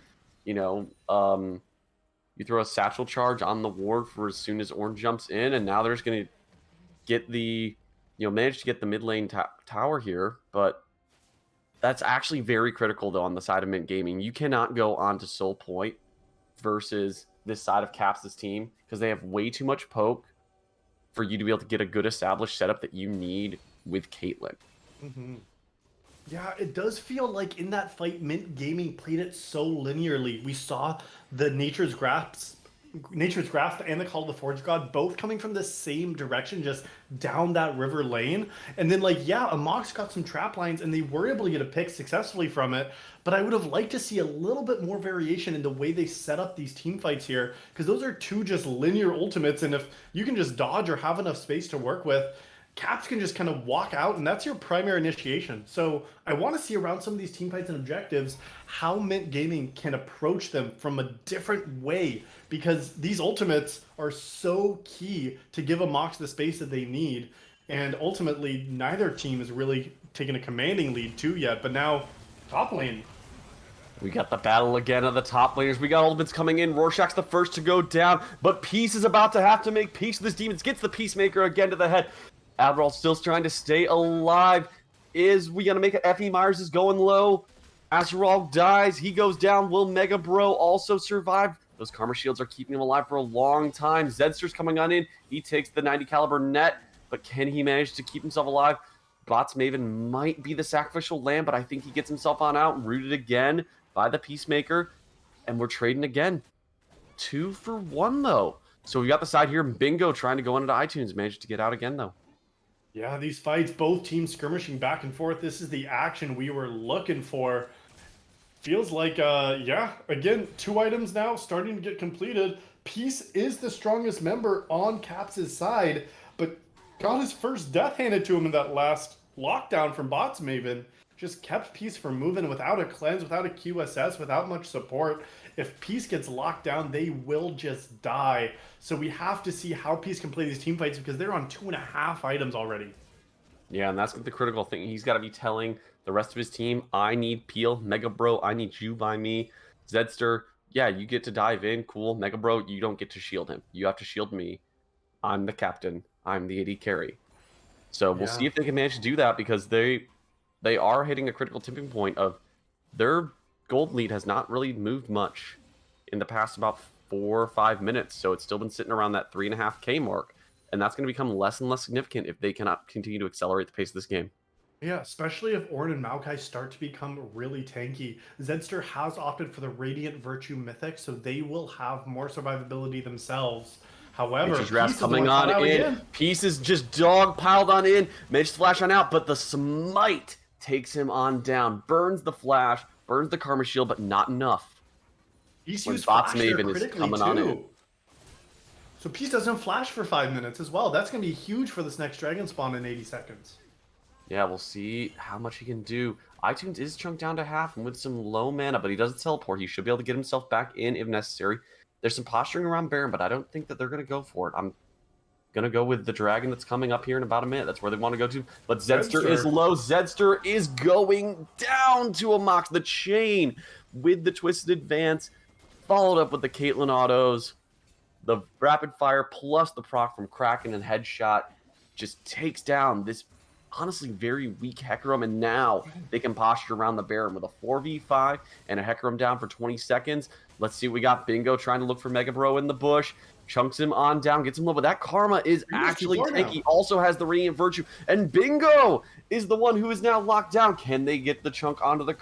you throw a satchel charge on the ward for as soon as Orange jumps in, and now they're just going to get the, manage to get the mid lane tower here. But that's actually very critical, though, on the side of MYNT Gaming. You cannot go on to Soul Point versus this side of Caps' team because they have way too much poke for you to be able to get a good established setup that you need with Caitlyn. Mm-hmm. Yeah, it does feel like in that fight, MYNT Gaming played it so linearly. We saw the Nature's Grasp and the Call of the Forge God both coming from the same direction, just down that river lane. And then, Amox got some trap lines, and they were able to get a pick successfully from it. But I would have liked to see a little bit more variation in the way they set up these team fights here, because those are two just linear ultimates, and if you can just dodge or have enough space to work with, Caps can just kind of walk out, and that's your primary initiation. So I want to see around some of these team fights and objectives how MYNT Gaming can approach them from a different way, because these ultimates are so key to give Amox the space that they need. And ultimately, neither team is really taking a commanding lead too yet. But now, top lane. We got the battle again of the top laners. We got ultimates coming in. Rorschach's the first to go down, but Peace is about to have to make peace with his demons. Gets the Peacemaker again to the head. Admiral still trying to stay alive. Is we gonna make it? Effie Myers is going low. Azerall dies. He goes down. Will Mega Bro also survive? Those Karma Shields are keeping him alive for a long time. Zedster's coming on in. He takes the 90 caliber net, but can he manage to keep himself alive? Bots Maven might be the sacrificial lamb, but I think he gets himself on out, rooted again by the Peacemaker, and we're trading again. 2 for 1, though. So we got the side here. Bingo trying to go into iTunes. Managed to get out again, though. Yeah, these fights, both teams skirmishing back and forth. This is the action we were looking for. Feels like, yeah, again, 2 items now starting to get completed. Peace is the strongest member on Caps' side, but got his first death handed to him in that last lockdown from Bots Maven. Just kept Peace from moving without a cleanse, without a QSS, without much support. If Peace gets locked down, they will just die. So we have to see how Peace can play these team fights because they're on 2.5 items already. Yeah, and that's the critical thing. He's got to be telling the rest of his team, I need Peel. Mega Bro, I need you by me. Zedster, yeah, you get to dive in. Cool. Mega Bro, you don't get to shield him. You have to shield me. I'm the captain. I'm the AD carry. So we'll see if they can manage to do that because they are hitting a critical tipping point of their gold lead has not really moved much in the past about 4 or 5 minutes. So it's still been sitting around that 3.5K mark. And that's going to become less and less significant if they cannot continue to accelerate the pace of this game. Yeah, especially if Ornn and Maokai start to become really tanky. Zedster has opted for the Radiant Virtue Mythic, so they will have more survivability themselves. However, Peace coming on in. Peace is just dog piled on in. Managed to flash on out, but the smite takes him on down. Burns the flash, burns the Karma Shield, but not enough. Peace when used Bots flash Maven is coming on in. So Peace doesn't flash for 5 minutes as well. That's going to be huge for this next Dragon Spawn in 80 seconds. Yeah, we'll see how much he can do. iTunes is chunked down to half and with some low mana, but he doesn't teleport. He should be able to get himself back in if necessary. There's some posturing around Baron, but I don't think that they're going to go for it. I'm going to go with the Dragon that's coming up here in about a minute. That's where they want to go to. But Zedster is low. Zedster is going down to a Mox. The chain with the Twisted Advance, followed up with the Caitlyn autos. The rapid fire plus the proc from Kraken and Headshot just takes down this honestly very weak Hecarim, and now they can posture around the Baron with a 4v5 and a Hecarim down for 20 seconds. Let's see what we got. Bingo trying to look for Mega Bro in the bush. Chunks him on down, gets him low, but that Karma is actually tanky. Also has the Radiant Virtue, and Bingo is the one who is now locked down. Can they get the chunk onto the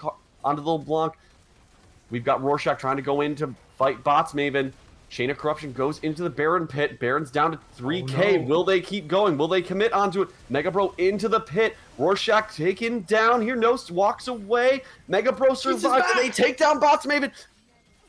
LeBlanc? We've got Rorschach trying to go in to fight Bots Maven. Chain of Corruption goes into the Baron pit. Baron's down to 3K. Oh, no. Will they keep going? Will they commit onto it? Mega Bro into the pit. Rorschach taken down here. No, walks away. Mega Bro survives. They take down Bots Maven.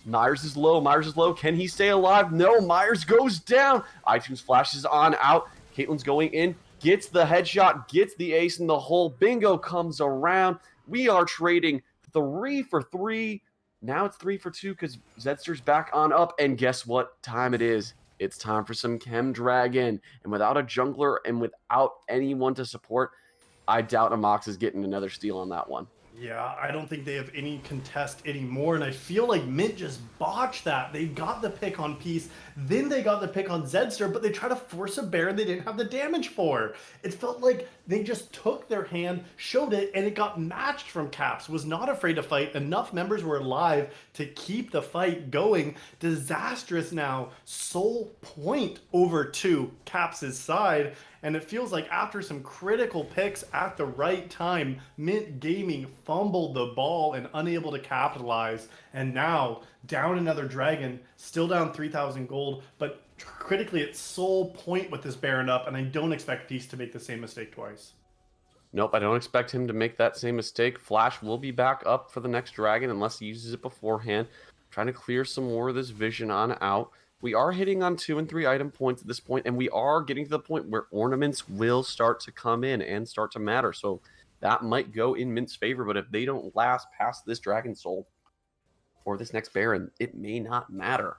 Myers is low. Myers is low. Can he stay alive? No. Myers goes down. iTunes flashes on out. Caitlyn's going in. Gets the headshot. Gets the ace in the hole. Bingo comes around. We are trading 3 for 3. Now it's 3 for 2 because Zedster's back on up. And guess what time it is? It's time for some Chem Dragon. And without a jungler and without anyone to support, I doubt Amox is getting another steal on that one. Yeah, I don't think they have any contest anymore, and I feel like MYNT just botched that. They got the pick on Peace, then they got the pick on Zedster, but they tried to force a Baron they didn't have the damage for. It felt like they just took their hand, showed it, and it got matched from Caps. Was not afraid to fight. Enough members were alive to keep the fight going. Disastrous now, sole point over to Caps' side. And it feels like after some critical picks at the right time, MYNT Gaming fumbled the ball and unable to capitalize. And now, down another Dragon, still down 3,000 gold, but critically it's sole point with this Baron up, and I don't expect Peace to make the same mistake twice. Nope, I don't expect him to make that same mistake. Flash will be back up for the next Dragon unless he uses it beforehand. Trying to clear some more of this vision on out. We are hitting on 2 and 3 item points at this point, and we are getting to the point where ornaments will start to come in and start to matter. So that might go in MYNT's favor, but if they don't last past this Dragon Soul or this next Baron, it may not matter.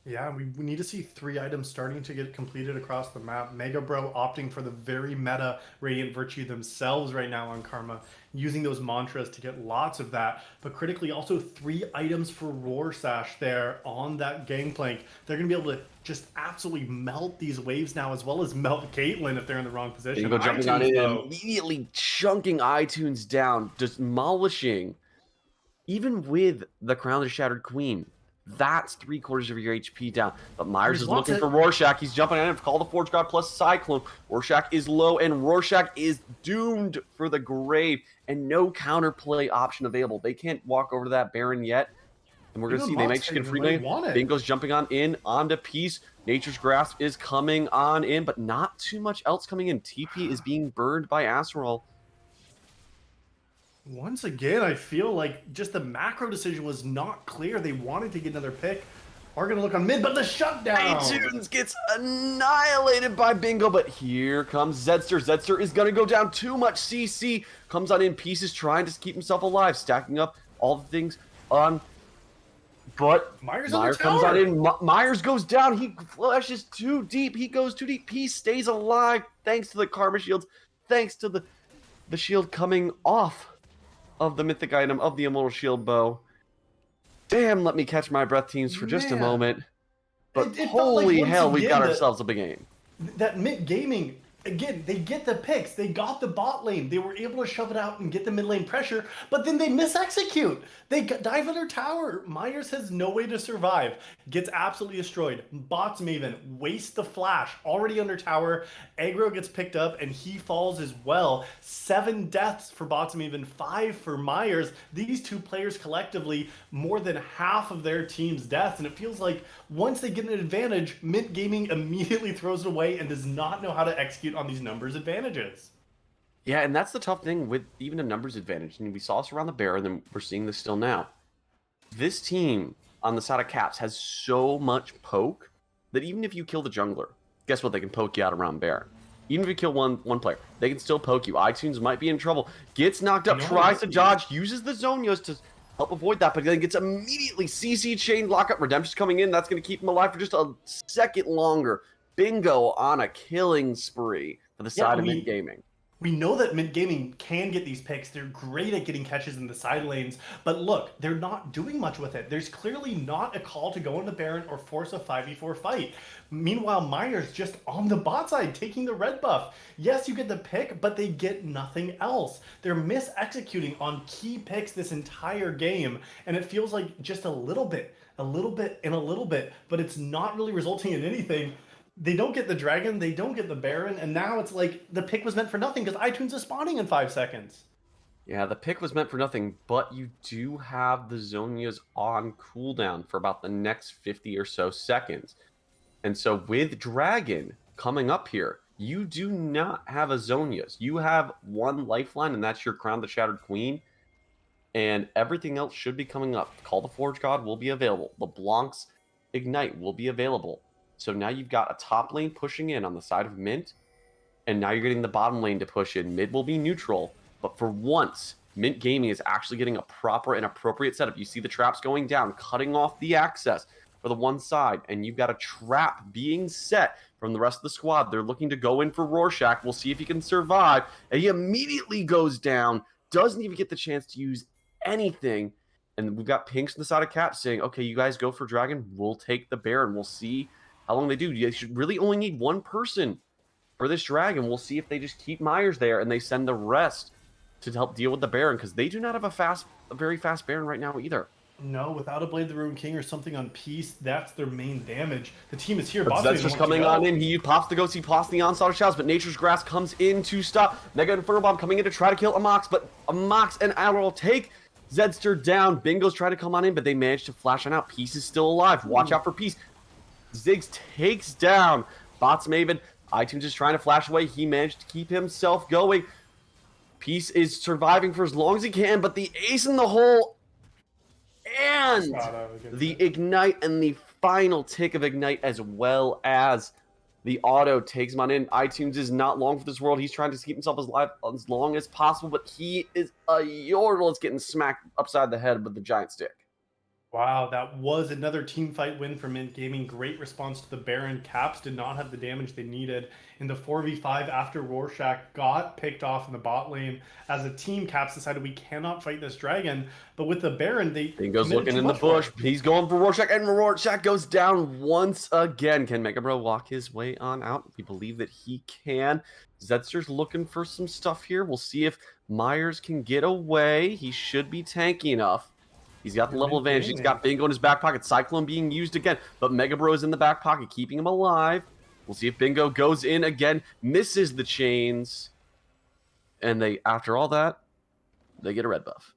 Yeah, we need to see 3 items starting to get completed across the map. Mega Bro opting for the very meta Radiant Virtue themselves right now on Karma, using those mantras to get lots of that. But critically, also 3 items for Rorschach there on that Gangplank. They're going to be able to just absolutely melt these waves now, as well as melt Caitlyn if they're in the wrong position. Jumping on in, immediately chunking iTunes down, demolishing even with the Crown of the Shattered Queen, that's 3/4 of your HP down. But Myers is looking for Rorschach. He's jumping in for Call the Forge God plus Cyclone. Rorschach is low, and Rorschach is doomed for the grave, and no counterplay option available. They can't walk over to that Baron yet. And we're going to see they make chicken free lane. Bingo's jumping onto Peace. Nature's Grasp is coming on in, but not too much else coming in. TP is being burned by Acerol. Once again, I feel like just the macro decision was not clear. They wanted to get another pick. Are going to look on mid, but the shutdown. iTunes gets annihilated by Bingo, but here comes Zedster. Zedster is going to go down. Too much CC. Comes on in. Pieces trying to keep himself alive. Stacking up all the things on. But Myers comes on in. Myers goes down. He flashes too deep. He goes too deep. Peace stays alive thanks to the Karma Shields. Thanks to the shield coming off of the mythic item of the Immortal Shield Bow. Damn, let me catch my breath, teams, for just a moment. But holy hell, we've got ourselves a big game. That MYNT Gaming, again, they get the picks. They got the bot lane. They were able to shove it out and get the mid lane pressure, but then they misexecute. They dive under tower. Myers has no way to survive. Gets absolutely destroyed. Bots Maven wastes the flash. Already under tower. Aggro gets picked up and he falls as well. 7 deaths for Bots Maven, 5 for Myers. These two players collectively, more than half of their team's deaths. And it feels like once they get an advantage, MYNT Gaming immediately throws it away and does not know how to execute on these numbers advantages. Yeah, and that's the tough thing with even a numbers advantage. I mean, we saw this around the Bear, and then we're seeing this still now. This team on the side of Caps has so much poke that even if you kill the jungler, guess what? They can poke you out around Bear. Even if you kill one player, they can still poke you. iTunes might be in trouble. Gets knocked up, tries to dodge, uses the Zonios to help avoid that, but then gets immediately CC chain lockup. Redemption's coming in. That's going to keep him alive for just a second longer. Bingo on a killing spree for the side of MYNT Gaming. We know that MYNT Gaming can get these picks. They're great at getting catches in the side lanes. But look, they're not doing much with it. There's clearly not a call to go into Baron or force a 5v4 fight. Meanwhile, Myers just on the bot side, taking the red buff. Yes, you get the pick, but they get nothing else. They're mis-executing on key picks this entire game. And it feels like just a little bit, but it's not really resulting in anything. They don't get the dragon, they don't get the Baron, and now it's like the pick was meant for nothing because iTunes is spawning in 5 seconds. Yeah, the pick was meant for nothing, but you do have the Zonias on cooldown for about the next 50 or so seconds. And so with Dragon coming up here, you do not have a Zonias. You have one lifeline, and that's your Crown of the Shattered Queen. And everything else should be coming up. Call the Forge God will be available. LeBlanc's Ignite will be available. So now you've got a top lane pushing in on the side of MYNT, and now you're getting the bottom lane to push in. Mid will be neutral, but for once, MYNT Gaming is actually getting a proper and appropriate setup. You see the traps going down, cutting off the access for the one side, and you've got a trap being set from the rest of the squad. They're looking to go in for Rorschach. We'll see if he can survive, and he immediately goes down, doesn't even get the chance to use anything, and we've got Pinks on the side of Cap saying, okay, you guys go for Dragon, we'll take the Baron. We'll see how long they do. You should really only need one person for this Dragon. We'll see if they just keep Myers there and they send the rest to help deal with the Baron, because they do not have a very fast Baron right now either. No, without a Blade of the Ruined King or something on Peace, that's their main damage. The team is here. That's just coming on in. He pops the Ghost, he pops the Onslaught of Shadows, but Nature's Grasp comes in to stop. Mega Inferno Bomb coming in to try to kill Amox, but Amox and Adderall take Zedster down. Bingo's trying to come on in, but they manage to flash on out. Peace is still alive. Watch out for Peace. Ziggs takes down Bots Maven. iTunes is trying to flash away. He managed to keep himself going. Peace is surviving for as long as he can, but the ace in the hole and the Ignite and the final tick of Ignite, as well as the auto, takes him on in. iTunes is not long for this world. He's trying to keep himself alive as long as possible, but he is a yordle. It's getting smacked upside the head with the giant stick. Wow, that was another team fight win for MYNT Gaming. Great response to the Baron. Caps did not have the damage they needed in the 4v5 after Rorschach got picked off in the bot lane. As a team, Caps decided we cannot fight this Dragon, but with the Baron, they goes looking in the bush. He's going for Rorschach, and Rorschach goes down once again. Can Mega Bro walk his way on out? We believe that he can. Zedster's looking for some stuff here. We'll see if Myers can get away. He should be tanky enough. He's got the You're level Mint advantage. He's Gaming. got Bingo in his back pocket. Cyclone being used again, but Mega Bro is in the back pocket, keeping him alive. We'll see if Bingo goes in again, misses the chains, and after all that, they get a red buff.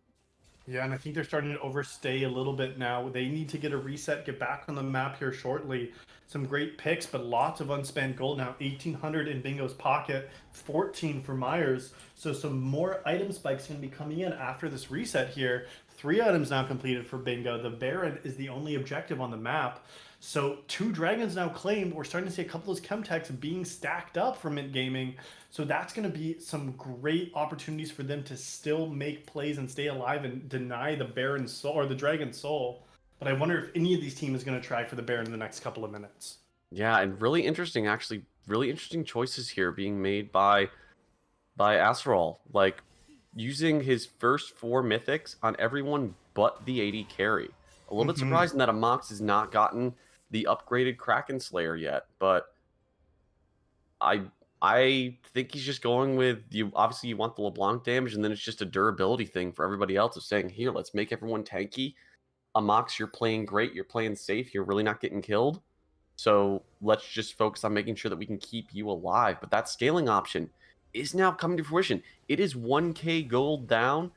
Yeah, and I think they're starting to overstay a little bit now. They need to get a reset, get back on the map here shortly. Some great picks, but lots of unspent gold now. 1,800 in Bingo's pocket, 14 for Myers. So some more item spikes going to be coming in after this reset here. 3 items now completed for Bingo. The Baron is the only objective on the map. So 2 dragons now claimed. We're starting to see a couple of those Chemtechs being stacked up for Mint Gaming. So that's going to be some great opportunities for them to still make plays and stay alive and deny the Baron's soul or the Dragon's soul. But I wonder if any of these teams is going to try for the Baron in the next couple of minutes. Yeah, and really interesting, actually, really interesting choices here being made by Acerol. Like, using his first 4 mythics on everyone but the AD carry. A little bit surprising that Amox has not gotten the upgraded Kraken Slayer yet, but I think he's just going with you. Obviously, you want the LeBlanc damage, and then it's just a durability thing for everybody else of saying, here, let's make everyone tanky. Amox, you're playing great, you're playing safe, you're really not getting killed. So let's just focus on making sure that we can keep you alive. But that scaling option is now coming to fruition. It is 1k gold down.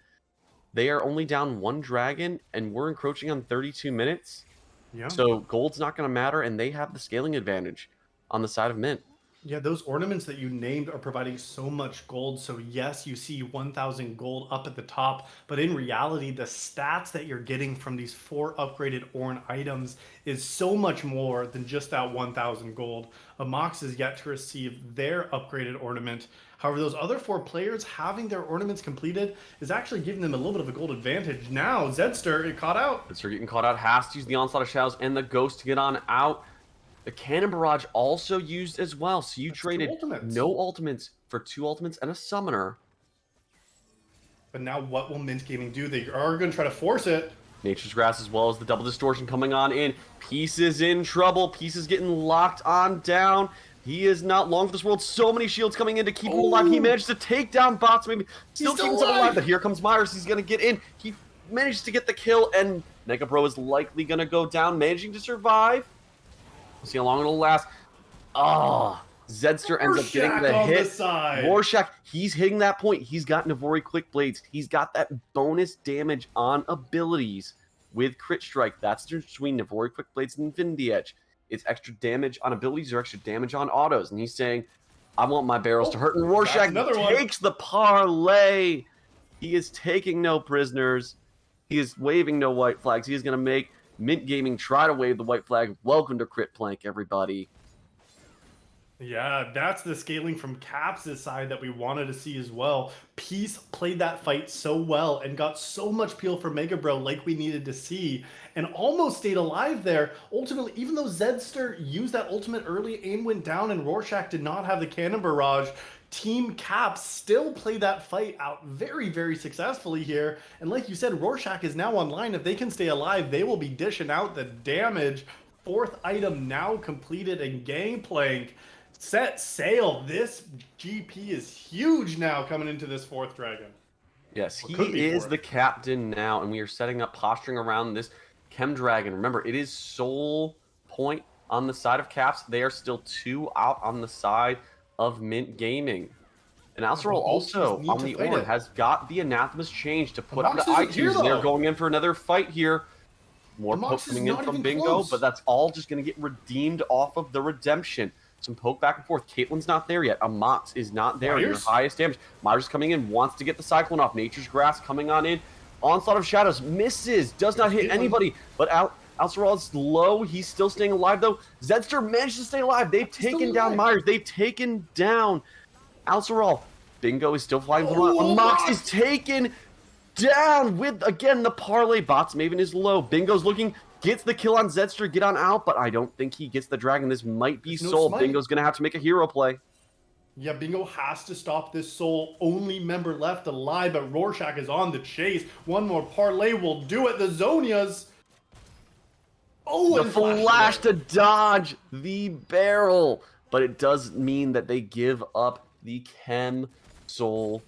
They are only down 1 dragon, and we're encroaching on 32 minutes. Yeah. So gold's not going to matter, and they have the scaling advantage on the side of Mint. Yeah, those ornaments that you named are providing so much gold. So yes, you see 1,000 gold up at the top, but in reality, the stats that you're getting from these 4 upgraded Ornn items is so much more than just that 1,000 gold. Amox is yet to receive their upgraded ornament. However, those other 4 players having their ornaments completed is actually giving them a little bit of a gold advantage. Now, Zedster caught out. Zedster getting caught out, has to use the Onslaught of Shadows and the Ghost to get on out. The Cannon Barrage also used as well, so you traded no ultimates for 2 ultimates and a summoner. But now what will Mint Gaming do? They are going to try to force it. Nature's Grass as well as the double distortion coming on in. Peace is in trouble. Peace is getting locked on down. He is not long for this world. So many shields coming in to keep him alive. He managed to take down bots, maybe still keeping himself alive. But here comes Myers. He's going to get in. He managed to get the kill, and Mega Bro is likely going to go down, managing to survive. We'll see how long it'll last. Oh, Zedster ends up getting the hit. Rorschach, he's hitting that point. He's got Navori Quick Blades. He's got that bonus damage on abilities with Crit Strike. That's the difference between Navori Quick Blades and Infinity Edge. It's extra damage on abilities or extra damage on autos. And he's saying, I want my barrels to hurt. And Rorschach takes the parlay. He is taking no prisoners. He is waving no white flags. He is going to make Mint Gaming try to wave the white flag. Welcome to Crit Plank, everybody. Yeah, that's the scaling from Caps' side that we wanted to see as well. Peace played that fight so well and got so much peel for Mega Bro like we needed to see and almost stayed alive there. Ultimately, even though Zedster used that ultimate early, aim went down and Rorschach did not have the Cannon Barrage, Team Caps still played that fight out very, very successfully here. And like you said, Rorschach is now online. If they can stay alive, they will be dishing out the damage. 4th item now completed in Gangplank. Set sail. This GP is huge now coming into this 4th dragon. Yes, he is the captain now, and we are setting up, posturing around this Chem Dragon. Remember, it is soul point on the side of Caps. They are still 2 out on the side of Mint Gaming. And Acerol also on the Ornn has got the Anathema's change to put on the I2s. They're going in for another fight here. More poke coming in from Bingo, but that's all just going to get redeemed off of the redemption. Some poke back and forth. Caitlin's not there yet. Amox is not there. Your highest damage. Myers coming in, wants to get the Cyclone off. Nature's Grass coming on in. Onslaught of Shadows misses. Does not hit anybody. But Acerol is low. He's still staying alive, though. Zedster managed to stay alive. They've taken down Myers. They've taken down Acerol. Bingo is still flying. Amox is taken down with, again, the parlay. Bots Maven is low. Bingo's looking, gets the kill on Zedster, get on out, but I don't think he gets the dragon. This might be Soul. Bingo's going to have to make a hero play. Yeah, Bingo has to stop this Soul. Only member left alive, but Rorschach is on the chase. One more parlay will do it. The Zonias. Oh, the flash to dodge the barrel. But it does mean that they give up the Chem Soul.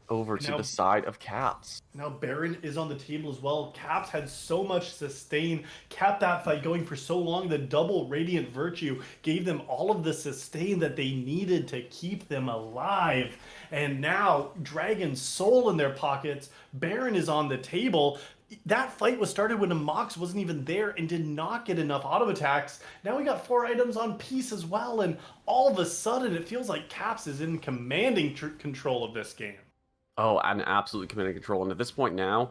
over And to the side of Caps. now Baron is on the table as well. Caps had so much sustain, kept that fight going for so long. The double Radiant Virtue gave them all of the sustain that they needed to keep them alive. And now Dragon's Soul in their pockets. Baron is on the table. That fight was started when a Mox wasn't even there and did not get enough auto attacks. Now we got 4 items on Peace as well, and all of a sudden it feels like Caps is in commanding control of this game. Oh, and absolutely commanding control. And at this point now,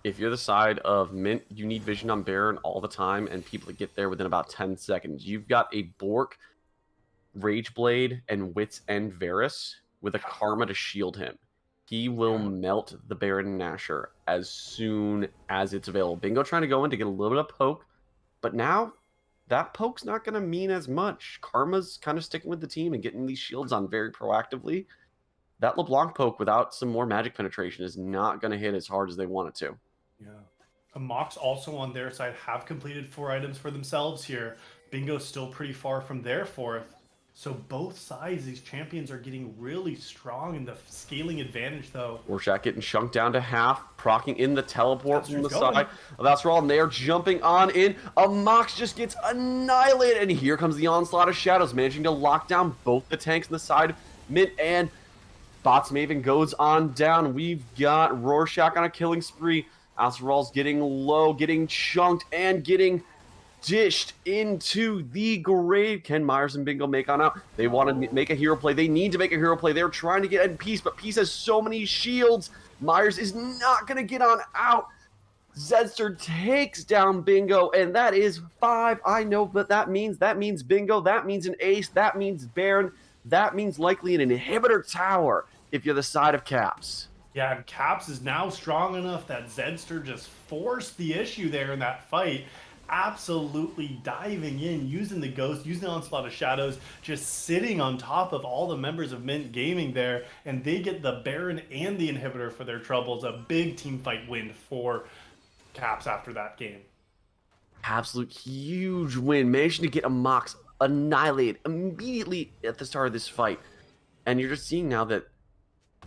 if you're the side of Mint, you need vision on Baron all the time, and people to get there within about 10 seconds. You've got a Bork, Rageblade, and Wits End Varus with a Karma to shield him. He will melt the Baron Nashor as soon as it's available. Bingo trying to go in to get a little bit of poke, but now that poke's not going to mean as much. Karma's kind of sticking with the team and getting these shields on very proactively. That LeBlanc poke without some more magic penetration is not going to hit as hard as they want it to. Yeah. The Mox also on their side have completed 4 items for themselves here. Bingo's still pretty far from their 4th. So both sides, these champions are getting really strong in the scaling advantage, though. Rorschach getting shunked down to half, procking in the teleport from the going. side. That's all, and they're jumping on in. A Mox just gets annihilated, and here comes the onslaught of shadows, managing to lock down both the tanks on the side of Mint, and Bots Maven goes on down. We've got Rorschach on a killing spree. Astral's getting low, getting chunked, and getting dished into the grave. Can Myers and Bingo make on out? They want to make a hero play. They need to make a hero play. They're trying to get in Peace, but Peace has so many shields. Myers is not going to get on out. Zedster takes down Bingo, and that is 5. I know what that means. That means Bingo. That means an ace. That means Baron. That means likely an inhibitor tower if you're the side of Caps. Yeah, and Caps is now strong enough that Zedster just forced the issue there in that fight. Absolutely diving in, using the Ghost, using the Onslaught of Shadows, just sitting on top of all the members of Mint Gaming there, and they get the Baron and the Inhibitor for their troubles. A big team fight win for Caps after that game. Absolute huge win. Managing to get a Mox annihilated immediately at the start of this fight. And you're just seeing now that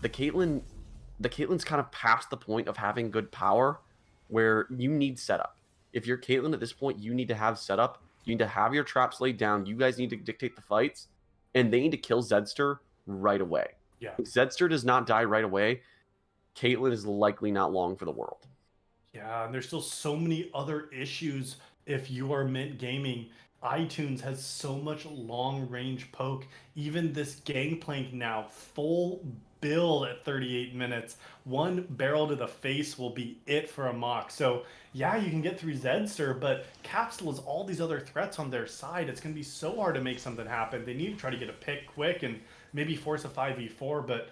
the Caitlyn's kind of past the point of having good power where you need setup. If you're Caitlyn at this point, you need to have setup. You need to have your traps laid down. You guys need to dictate the fights. And they need to kill Zedster right away. Yeah. If Zedster does not die right away, Caitlyn is likely not long for the world. Yeah, and there's still so many other issues if you are Mint Gaming. iTunes has so much long-range poke. Even this Gangplank now, full build at 38 minutes. 1 barrel to the face will be it for a Mox. So, yeah, you can get through Zedster, but Capsule has all these other threats on their side. It's going to be so hard to make something happen. They need to try to get a pick quick and maybe force a 5v4, but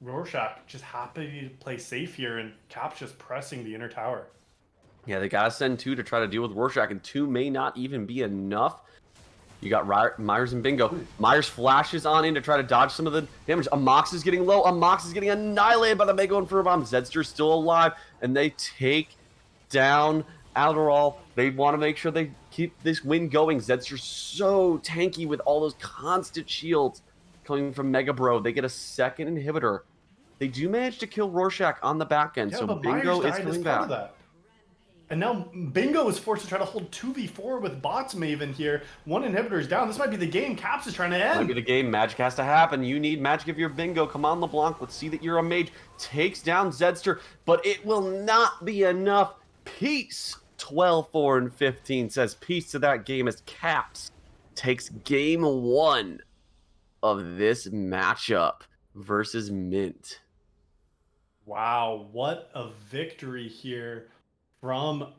Rorschach just happy to play safe here, and Cap's just pressing the inner tower. Yeah, they gotta send 2 to try to deal with Rorschach, and 2 may not even be enough. You got Myers and Bingo. Myers flashes on in to try to dodge some of the damage. A Mox is getting low. A Mox is getting annihilated by the Mega Inferno Bomb. Zedster's still alive, and they take down Adderall. They want to make sure they keep this win going. Zedster's so tanky with all those constant shields coming from Mega Bro. They get a second inhibitor. They do manage to kill Rorschach on the back end, so Bingo is coming back. And now Bingo is forced to try to hold 2v4 with Bots Maven here. 1 inhibitor is down. This might be the game Caps is trying to end. Might be the game. Magic has to happen. You need magic if you're Bingo. Come on, LeBlanc. Let's see that you're a mage. Takes down Zedster, but it will not be enough. Peace. 12, 4, and 15 says peace to that game as Caps takes game 1 of this matchup versus Mint. Wow, what a victory here from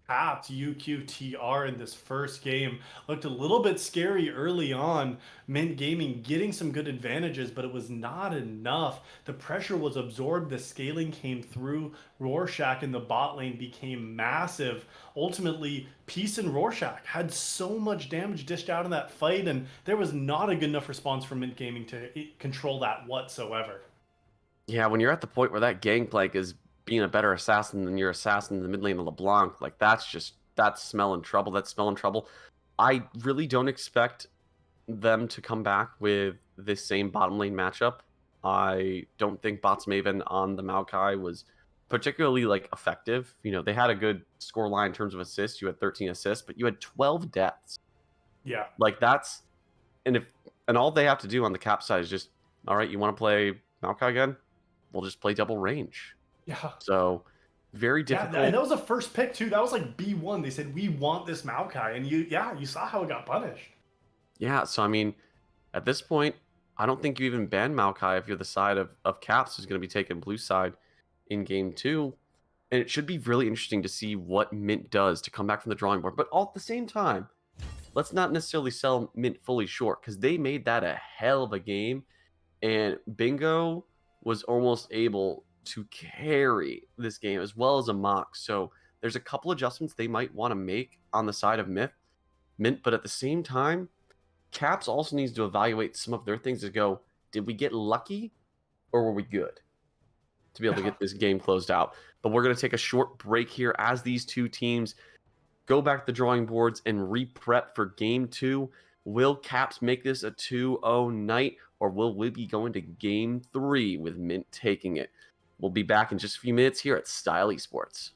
Caps. UQTR in this first game looked a little bit scary early on. Mint Gaming getting some good advantages, but it was not enough. The pressure was absorbed. The scaling came through. Rorschach in the bot lane became massive. Ultimately, Peace and Rorschach had so much damage dished out in that fight, and there was not a good enough response from Mint Gaming to control that whatsoever. Yeah, when you're at the point where that Gangplank is being a better assassin than your assassin in the mid lane of LeBlanc, like that's smelling trouble. That's smelling trouble. I really don't expect them to come back with this same bottom lane matchup I don't think Bots Maven on the Maokai was particularly like effective. You know, they had a good score line in terms of assists. You had 13 assists, but you had 12 deaths. Yeah. Like that's and all they have to do on the cap side is just, all right, you want to play Maokai again? We'll just play double range. Yeah. So very Yeah, and difficult. that was a first pick too. That was like B1. They said we want this Maokai, and you saw how it got punished. Yeah, so I mean, at this point, I don't think you even ban Maokai if you're the side of Caps who's going to be taking blue side in game 2. And it should be really interesting to see what Mint does to come back from the drawing board. But all at the same time, let's not necessarily sell Mint fully short because they made that a hell of a game. And Bingo was almost able to carry this game as well as a mock. So there's a couple adjustments they might want to make on the side of Mint, but at the same time, Caps also needs to evaluate some of their things to go, did we get lucky or were we good to be able to Yeah. get this game closed out? But we're going to take a short break here as these two teams go back to the drawing boards and re-prep for game 2. Will Caps make this a 2-0 night, or will we be going to game 3 with Mint taking it? We'll be back in just a few minutes here at Style Esports.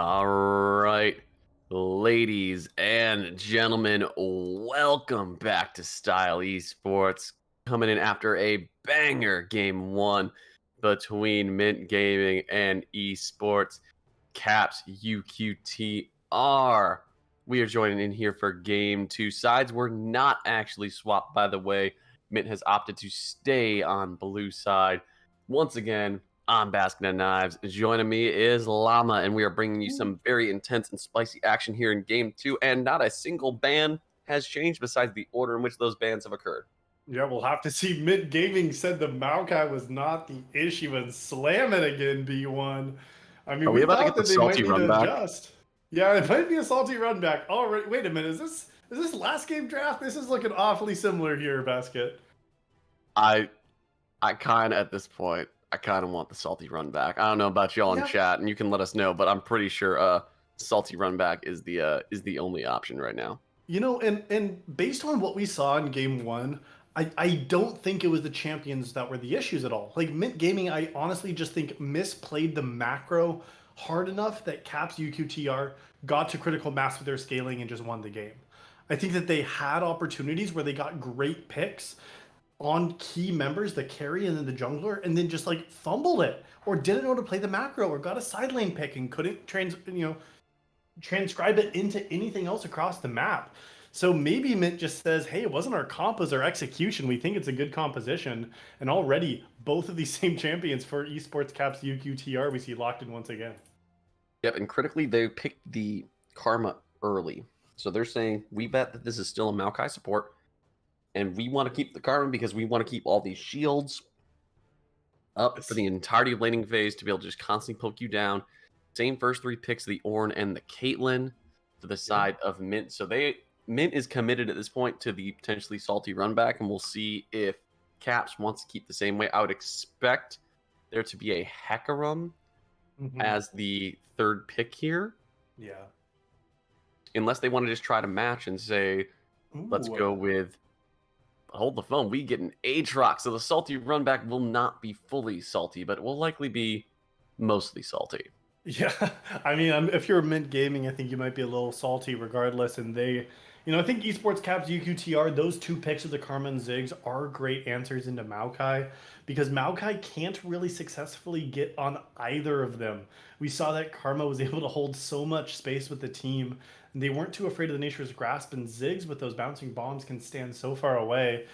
All right, ladies and gentlemen, welcome back to Style Esports. Coming in after a banger game one between Mint Gaming and Esports. Caps UQTR. We are joining in here for game two. Sides were not actually swapped, by the way. Mint has opted to stay on blue side. Once again, I'm Basking at Knives. Joining me is Llama, and we are bringing you some very intense and spicy action here in game two. And not a single ban has changed besides the order in which those bans have occurred. Yeah, we'll have to see. Mid Gaming said the Maokai was not the issue and slam it again, B1. I mean, Are we we about to thought get the that they might salty need run to back? adjust. Yeah, it might be a salty run back. All right, wait a minute. Is this last game draft? This is looking awfully similar here, Basket. I kind of at this point, I kind of want the salty run back. I don't know about y'all in Yeah, chat, and you can let us know, but I'm pretty sure salty run back is the only option right now. and based on what we saw in game one, I don't think it was the champions that were the issues at all. Like Mint Gaming, I honestly just think misplayed the macro hard enough that Caps UQTR got to critical mass with their scaling and just won the game. I think that they had opportunities where they got great picks on key members, the carry and then the jungler, and then just like fumbled it or didn't know how to play the macro or got a side lane pick and couldn't transcribe it into anything else across the map. So maybe Mint just says, hey, it wasn't our comp, it was our execution. We think it's a good composition. And already both of these same champions for Esports Caps UQTR we see locked in once again. Yep, and critically, they picked the Karma early. So they're saying, we bet that this is still a Maokai support, and we want to keep the Karma because we want to keep all these shields up for the entirety of laning phase to be able to just constantly poke you down. Same first three picks, the Ornn and the Caitlyn for the side of Mint. So Mint is committed at this point to the potentially salty run back, and we'll see if Caps wants to keep the same way. I would expect there to be a Hecarim as the third pick here. Yeah. Unless they want to just try to match and say, let's go with hold the phone. We get an Aatrox, so the salty run back will not be fully salty, but it will likely be mostly salty. Yeah, I mean, if you're Mint Gaming, I think you might be a little salty regardless. And I think Esports Caps UQTR, those two picks of the Karma and Ziggs are great answers into Maokai because Maokai can't really successfully get on either of them. We saw that Karma was able to hold so much space with the team, and they weren't too afraid of the Nature's Grasp, and Ziggs with those bouncing bombs can stand so far away.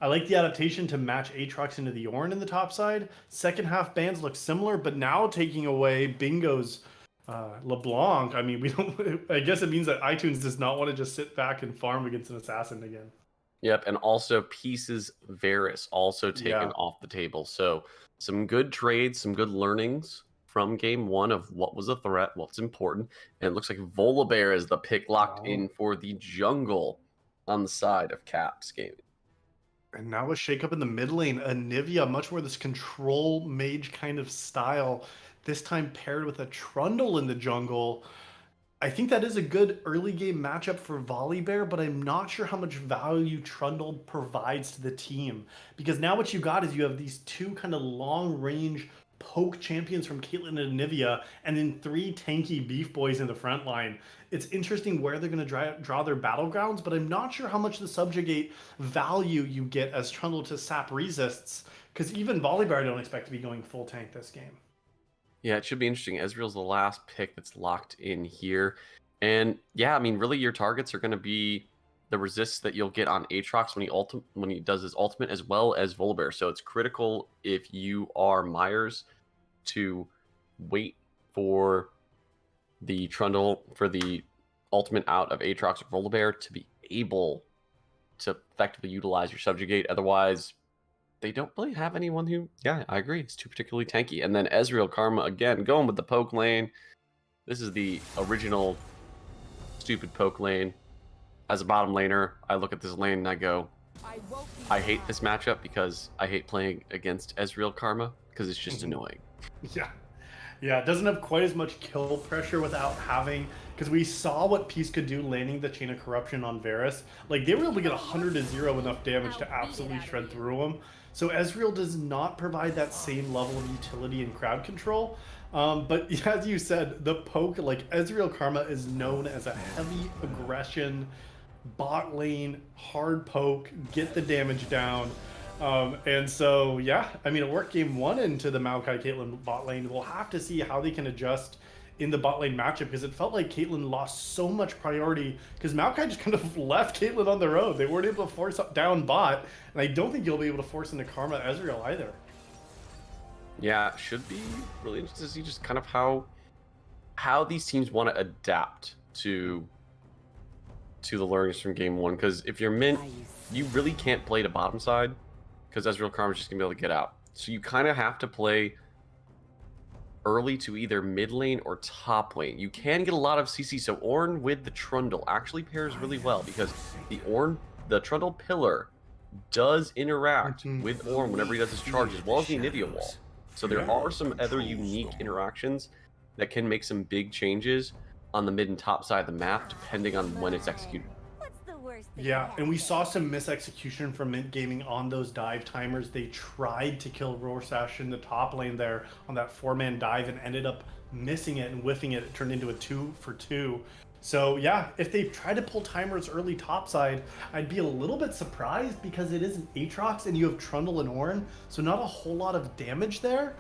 I like the adaptation to match Aatrox into the Ornn in the top side. Second half bans look similar, but now taking away Bingo's LeBlanc. I mean, we don't. I guess it means that iTunes does not want to just sit back and farm against an assassin again. Yep, and also Pieces Varus also taken off the table. So some good trades, some good learnings from game one of what was a threat, what's important. And it looks like Volibear is the pick locked in for the jungle on the side of Caps Gaming. And now a shake up in the mid lane. Anivia, much more this control mage kind of style, this time paired with a Trundle in the jungle. I think that is a good early game matchup for Volibear, but I'm not sure how much value Trundle provides to the team. Because now what you got is you have these two kind of long range poke champions from Caitlyn and Anivia, and then three tanky beef boys in the front line. It's interesting where they're going to draw their battlegrounds, but I'm not sure how much the subjugate value you get as Trundle to sap resists, because even Volibear I don't expect to be going full tank this game. Yeah, it should be interesting. Ezreal's the last pick that's locked in here. And yeah, I mean, really your targets are going to be the resists that you'll get on Aatrox when he does his ultimate, as well as Volibear. So it's critical if you are Myers to wait for the Trundle for the ultimate out of Aatrox or Volibear to be able to effectively utilize your subjugate. Otherwise, they don't really have anyone who, yeah, I agree, it's too particularly tanky. And then Ezreal Karma, again, going with the poke lane. This is the original stupid poke lane. As a bottom laner, I look at this lane and I go, I hate this matchup because I hate playing against Ezreal Karma because it's just annoying. Yeah, it doesn't have quite as much kill pressure without having, because we saw what Peace could do landing the Chain of Corruption on Varus. Like, they were able to get 100 to 0 enough damage to absolutely shred through him. So Ezreal does not provide that same level of utility and crowd control. But as you said, the poke, like Ezreal Karma is known as a heavy aggression, bot lane, hard poke, get the damage down. And so, yeah, I mean, it worked game one into the Maokai Caitlyn bot lane. We'll have to see how they can adjust in the bot lane matchup because it felt like Caitlyn lost so much priority because Maokai just kind of left Caitlyn on their own. They weren't able to force up down bot, and I don't think you'll be able to force into Karma Ezreal either. Yeah, should be really interesting to see just kind of how these teams want to adapt to the learnings from game one. Because if you're Mint, you really can't play to bottom side because Ezreal Karma's just gonna be able to get out. So you kind of have to play early to either mid lane or top lane. You can get a lot of CC, so Ornn with the Trundle actually pairs really well because the Trundle pillar does interact with Ornn whenever he does his charge, as well as the Anivia wall. So there are some other unique interactions that can make some big changes on the mid and top side of the map, depending on when it's executed. Yeah, and we saw some misexecution from Mint Gaming on those dive timers. They tried to kill Rorschach in the top lane there on that 4-man dive and ended up missing it and whiffing it. It turned into a 2-for-2. So yeah, if they try to pull timers early topside, I'd be a little bit surprised because it is an Aatrox and you have Trundle and Ornn, so not a whole lot of damage there.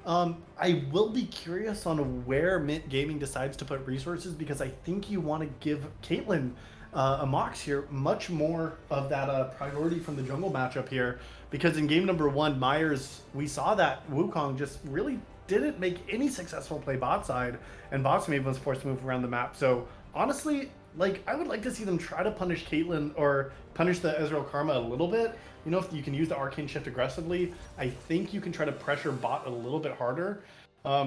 I will be curious on where Mint Gaming decides to put resources because I think you want to give Caitlyn a Mox here much more of that priority from the jungle matchup here because in game number one, Myers, we saw that Wukong just really didn't make any successful play bot side, and Botsmave was forced to move around the map. So honestly, like I would like to see them try to punish Caitlyn or punish the Ezreal Karma a little bit. You know, if you can use the Arcane Shift aggressively, I think you can try to pressure bot a little bit harder.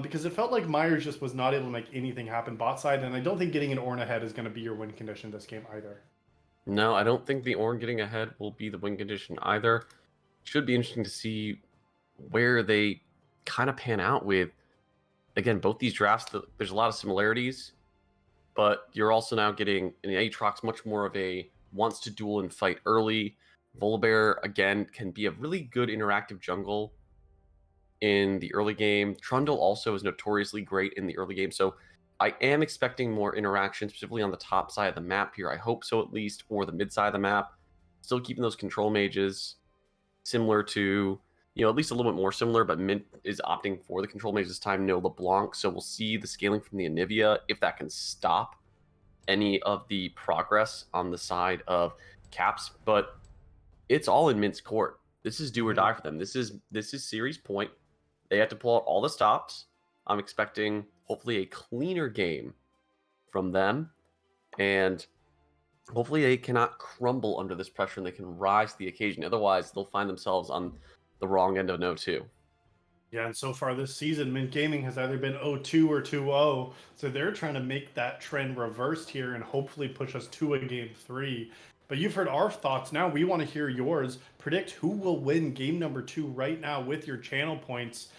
Because it felt like Myers just was not able to make anything happen bot side, and I don't think getting an Ornn ahead is going to be your win condition this game either. No, I don't think the Ornn getting ahead will be the win condition either. Should be interesting to see where they kind of pan out with, again, both these drafts. There's a lot of similarities, but you're also now getting an Aatrox much more of a wants to duel and fight early. Volibear, again, can be a really good interactive jungle in the early game. Trundle also is notoriously great in the early game. So I am expecting more interaction, specifically on the top side of the map here. I hope so, at least, or the mid side of the map. Still keeping those control mages similar to, at least a little bit more similar, but Mint is opting for the control mage this time, no LeBlanc. So we'll see the scaling from the Anivia, if that can stop any of the progress on the side of Caps. But it's all in Mint's court. This is do or die for them. This is series point. They have to pull out all the stops. I'm expecting hopefully a cleaner game from them, and hopefully they cannot crumble under this pressure and they can rise to the occasion. Otherwise, they'll find themselves on the wrong end of no 2. Yeah, and so far this season, Mint Gaming has either been 0-2 or 2-0. So they're trying to make that trend reversed here and hopefully push us to a game 3. But you've heard our thoughts. Now we want to hear yours. Predict who will win game number 2 right now with your channel points.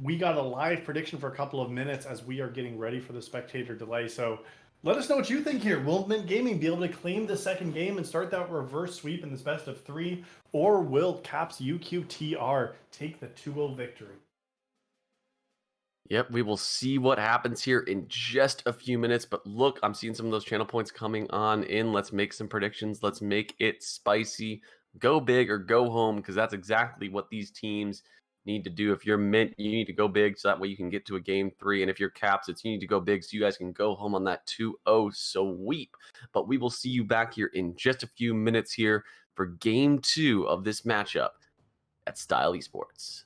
We got a live prediction for a couple of minutes as we are getting ready for the spectator delay. So let us know what you think here. Will Mint Gaming be able to claim the second game and start that reverse sweep in this best of 3? Or will Caps UQTR take the 2-0 victory? Yep, we will see what happens here in just a few minutes. But look, I'm seeing some of those channel points coming on in. Let's make some predictions. Let's make it spicy. Go big or go home, because that's exactly what these teams need to do. If you're Mint, you need to go big so that way you can get to a game 3. And if you're Caps, it's you need to go big so you guys can go home on that 2-0 sweep. But we will see you back here in just a few minutes here for game 2 of this matchup at Style Esports.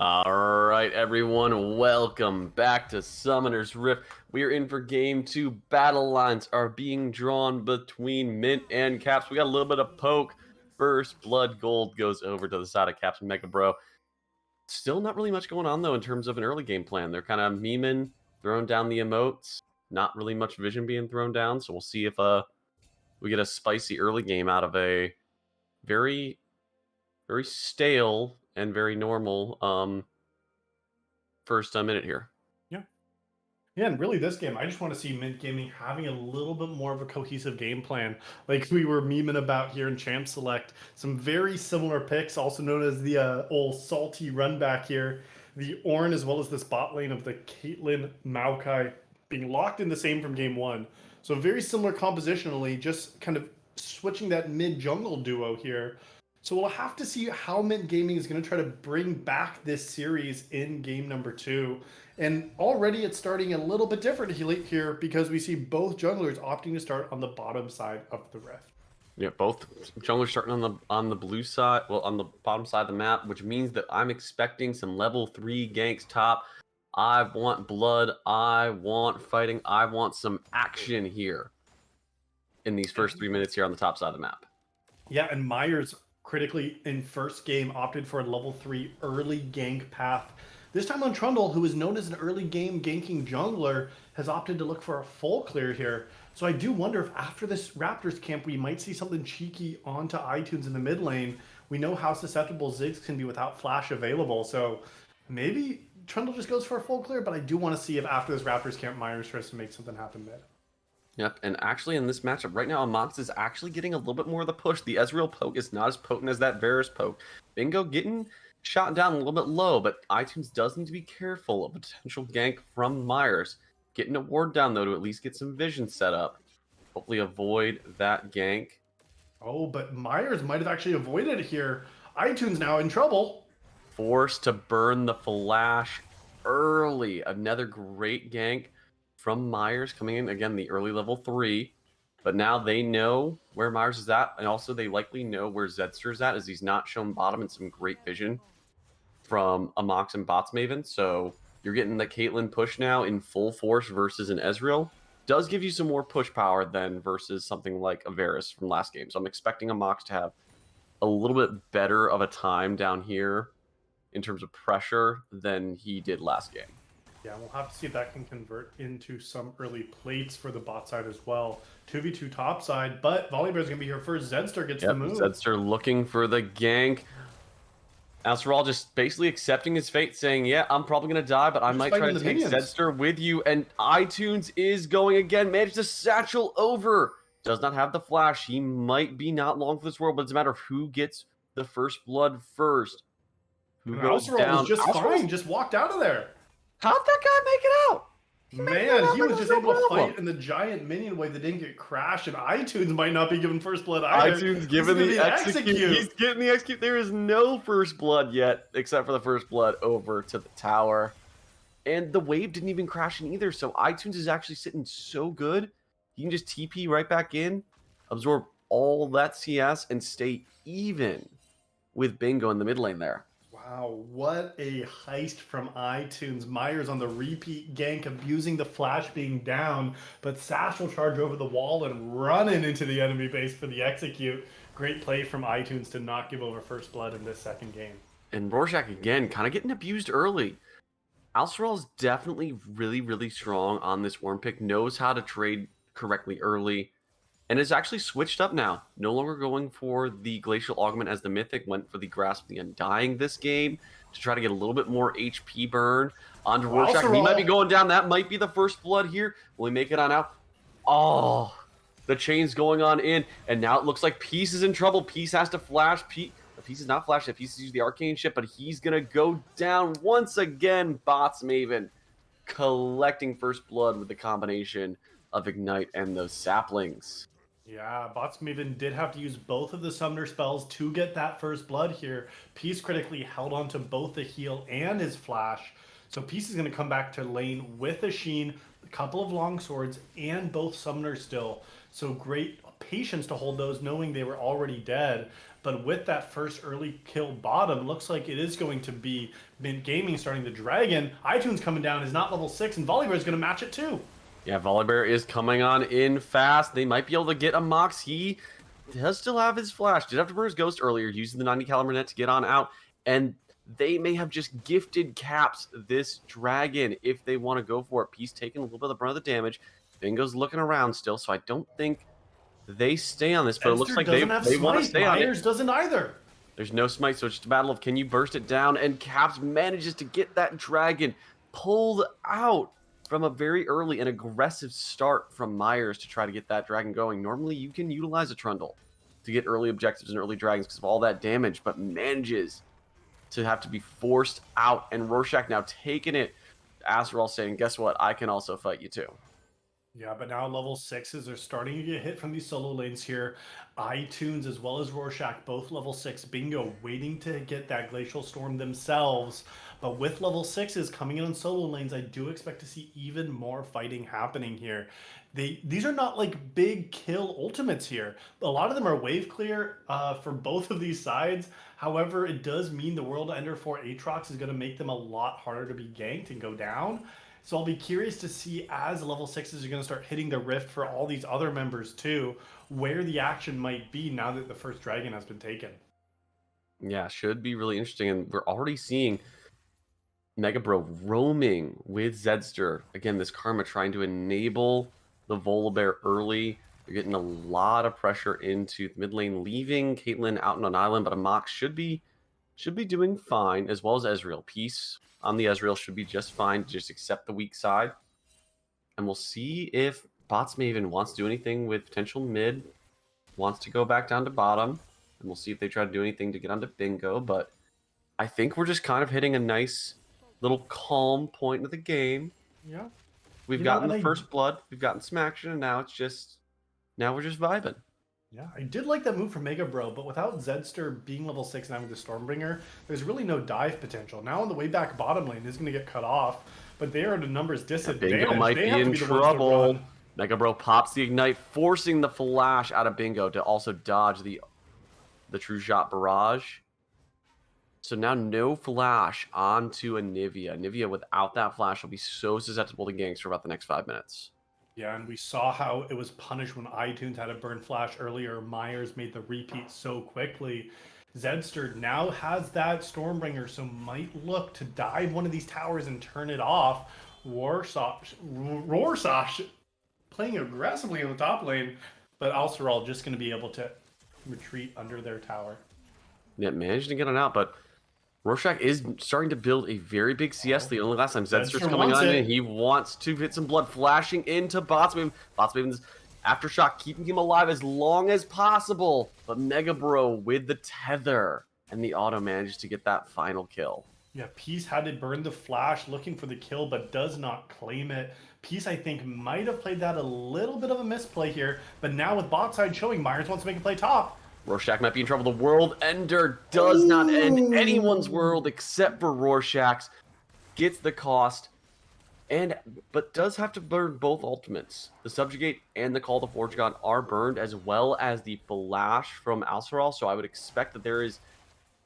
All right, everyone, welcome back to Summoner's Rift. We are in for game 2. Battle lines are being drawn between Mint and Caps. We got a little bit of poke. First Blood Gold goes over to the side of Caps and Mega Bro. Still not really much going on, though, in terms of an early game plan. They're kind of memeing, throwing down the emotes. Not really much vision being thrown down, so we'll see if we get a spicy early game out of a very, very stale and very normal first minute here. Yeah, and really this game, I just want to see Mint Gaming having a little bit more of a cohesive game plan. Like we were memeing about here in Champ Select. Some very similar picks, also known as the old salty run back here. The Ornn as well as this bot lane of the Caitlyn Maokai being locked in the same from game 1. So very similar compositionally, just kind of switching that mid-jungle duo here. So we'll have to see how Mint Gaming is going to try to bring back this series in game number 2. And already it's starting a little bit different here because we see both junglers opting to start on the bottom side of the rift. Yeah, both junglers starting on the blue side, well, on the bottom side of the map, which means that I'm expecting some level 3 ganks top. I want blood, I want fighting, I want some action here in these first 3 minutes here on the top side of the map. Yeah, and Myers critically in first game opted for a level 3 early gank path. This time on Trundle, who is known as an early game ganking jungler, has opted to look for a full clear here. So I do wonder if after this Raptors camp, we might see something cheeky onto iTunes in the mid lane. We know how susceptible Ziggs can be without flash available. So maybe Trundle just goes for a full clear, but I do want to see if after this Raptors camp, Myers tries to make something happen mid. Yep, and actually in this matchup right now, Amox is actually getting a little bit more of the push. The Ezreal poke is not as potent as that Varus poke. Bingo getting shot down a little bit low, but iTunes does need to be careful of potential gank from Myers. Getting a ward down, though, to at least get some vision set up. Hopefully avoid that gank. Oh, but Myers might have actually avoided it here. iTunes now in trouble. Forced to burn the flash early. Another great gank from Myers coming in. Again, the early level 3. But now they know where Myers is at, and also they likely know where Zedster is at, as he's not shown bottom and some great vision from Amox and Bots Maven. So you're getting the Caitlyn push now in full force versus an Ezreal. Does give you some more push power than versus something like a Varus from last game. So I'm expecting Amox to have a little bit better of a time down here in terms of pressure than he did last game. Yeah, we'll have to see if that can convert into some early plates for the bot side as well. 2v2 top side, but Volibear's going to be here first. Zedster gets the move. Zedster looking for the gank. Astral just basically accepting his fate, saying, yeah, I'm probably going to die, but I might try to take Zedster with you. And iTunes is going again. Managed to satchel over. Does not have the flash. He might be not long for this world, but it's a matter of who gets the first blood first. Who goes down. Was just fine. Just walked out of there. How'd that guy make it out? He was just able to fight in the giant minion wave that didn't get crashed, and iTunes might not be given first blood either. iTunes giving the execute. He's getting the execute. There is no first blood yet, except for the first blood over to the tower. And the wave didn't even crash in either, so iTunes is actually sitting so good. He can just TP right back in, absorb all that CS, and stay even with Bingo in the mid lane there. Wow, what a heist from iTunes. Myers on the repeat gank, abusing the flash being down, but Sash will charge over the wall and running into the enemy base for the execute. Great play from iTunes to not give over first blood in this second game. And Rorschach again, kind of getting abused early. Alceral is definitely really, really strong on this Worm pick, knows how to trade correctly early, and is actually switched up now. No longer going for the Glacial Augment as the Mythic, went for the Grasp of the Undying this game to try to get a little bit more HP burn onto Rorschach. He might be going down. That might be the first blood here. Will he make it on out? Oh, the chain's going on in, and now it looks like Peace is in trouble. Peace has to flash. Peace is not flashed yet. Peace is using the Arcane Ship, but he's going to go down once again. Bots Maven collecting first blood with the combination of Ignite and those saplings. Yeah, Bots Maven did have to use both of the summoner spells to get that first blood here. Peace critically held on to both the heal and his flash. So Peace is going to come back to lane with a Sheen, a couple of long swords, and both summoners still. So great patience to hold those, knowing they were already dead. But with that first early kill bottom, looks like it is going to be MYNT Gaming starting the Dragon. iTunes coming down is not level 6, and Volibear is going to match it too. Yeah, Volibear is coming on in fast. They might be able to get a Mox. He does still have his flash. Did have to burn his ghost earlier, using the 90 caliber net to get on out. And they may have just gifted Caps this Dragon if they want to go for it. Peace taking a little bit of the brunt of the damage. Bingo's looking around still, so I don't think they stay on this, but it looks like they want to stay on it. Myers doesn't either. There's no smite, so it's just a battle of can you burst it down, and Caps manages to get that Dragon pulled out from a very early and aggressive start from Myers to try to get that Dragon going. Normally, you can utilize a Trundle to get early objectives and early Dragons because of all that damage, but manages to have to be forced out, and Rorschach now taking it. Azeral saying, guess what? I can also fight you too. Yeah, but now level 6s are starting to get hit from these solo lanes here. iTunes as well as Rorschach, both level 6. Bingo waiting to get that Glacial Storm themselves. But with level 6s coming in on solo lanes, I do expect to see even more fighting happening here. These are not like big kill ultimates here. A lot of them are wave clear for both of these sides. However, it does mean the World Ender for Aatrox is going to make them a lot harder to be ganked and go down. So I'll be curious to see as level 6s are going to start hitting the rift for all these other members too, where the action might be now that the first Dragon has been taken. Yeah, should be really interesting. And we're already seeing Mega Bro roaming with Zedster. Again, this Karma trying to enable the Volibear early. They're getting a lot of pressure into the mid lane, leaving Caitlyn out on an island, but a Mox should be doing fine, as well as Ezreal. Peace on the Ezreal should be just fine. Just accept the weak side. And we'll see if Bots Maven wants to do anything with potential mid, wants to go back down to bottom. And we'll see if they try to do anything to get onto Bingo. But I think we're just kind of hitting a nice little calm point of the game. Yeah. We've gotten the first blood, we've gotten some action, and now we're just vibing. Yeah, I did like that move from Mega Bro, but without Zedster being level 6 and having the Stormbringer, there's really no dive potential. Now on the way back bottom lane is going to get cut off, but they are at a numbers disadvantage. Bingo might be in trouble. Mega Bro pops the Ignite, forcing the flash out of Bingo to also dodge the True Shot Barrage. So now no flash onto Anivia. Anivia without that flash will be so susceptible to ganks for about the next 5 minutes. Yeah, and we saw how it was punished when iTunes had a burn flash earlier. Myers made the repeat so quickly. Zedster now has that Stormbringer, so might look to dive one of these towers and turn it off. Rorschach playing aggressively on the top lane, but Alceral just going to be able to retreat under their tower. Yeah, managed to get it out, but Rorschach is starting to build a very big CS. The only last time Zedster's coming on in, he wants to hit some blood, flashing into Botsmaven. Botsmaven's Aftershock keeping him alive as long as possible. But Mega Bro with the tether and the auto manages to get that final kill. Yeah, Peace had to burn the flash looking for the kill, but does not claim it. Peace, I think, might have played that a little bit of a misplay here, but now with bot side showing, Myers wants to make a play top. Rorschach might be in trouble. The World Ender does not end anyone's world except for Rorschach's. Gets the cost, but does have to burn both ultimates. The Subjugate and the Call to Forge God are burned, as well as the Flash from Alceral, so I would expect that there is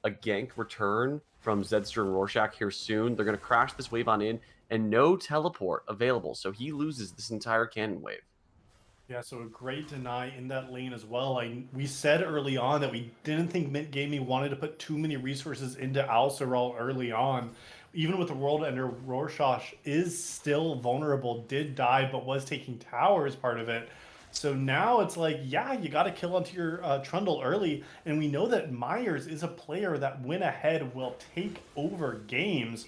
a gank return from Zedster and Rorschach here soon. They're going to crash this wave on in, and no teleport available, so he loses this entire cannon wave. Yeah, so a great deny in that lane as well. We said early on that we didn't think MYNT Gaming wanted to put too many resources into Alceral early on. Even with the World Ender, Rorschach is still vulnerable, did die, but was taking tower as part of it. So now it's like, yeah, you got to kill onto your Trundle early. And we know that Myers is a player that win ahead will take over games.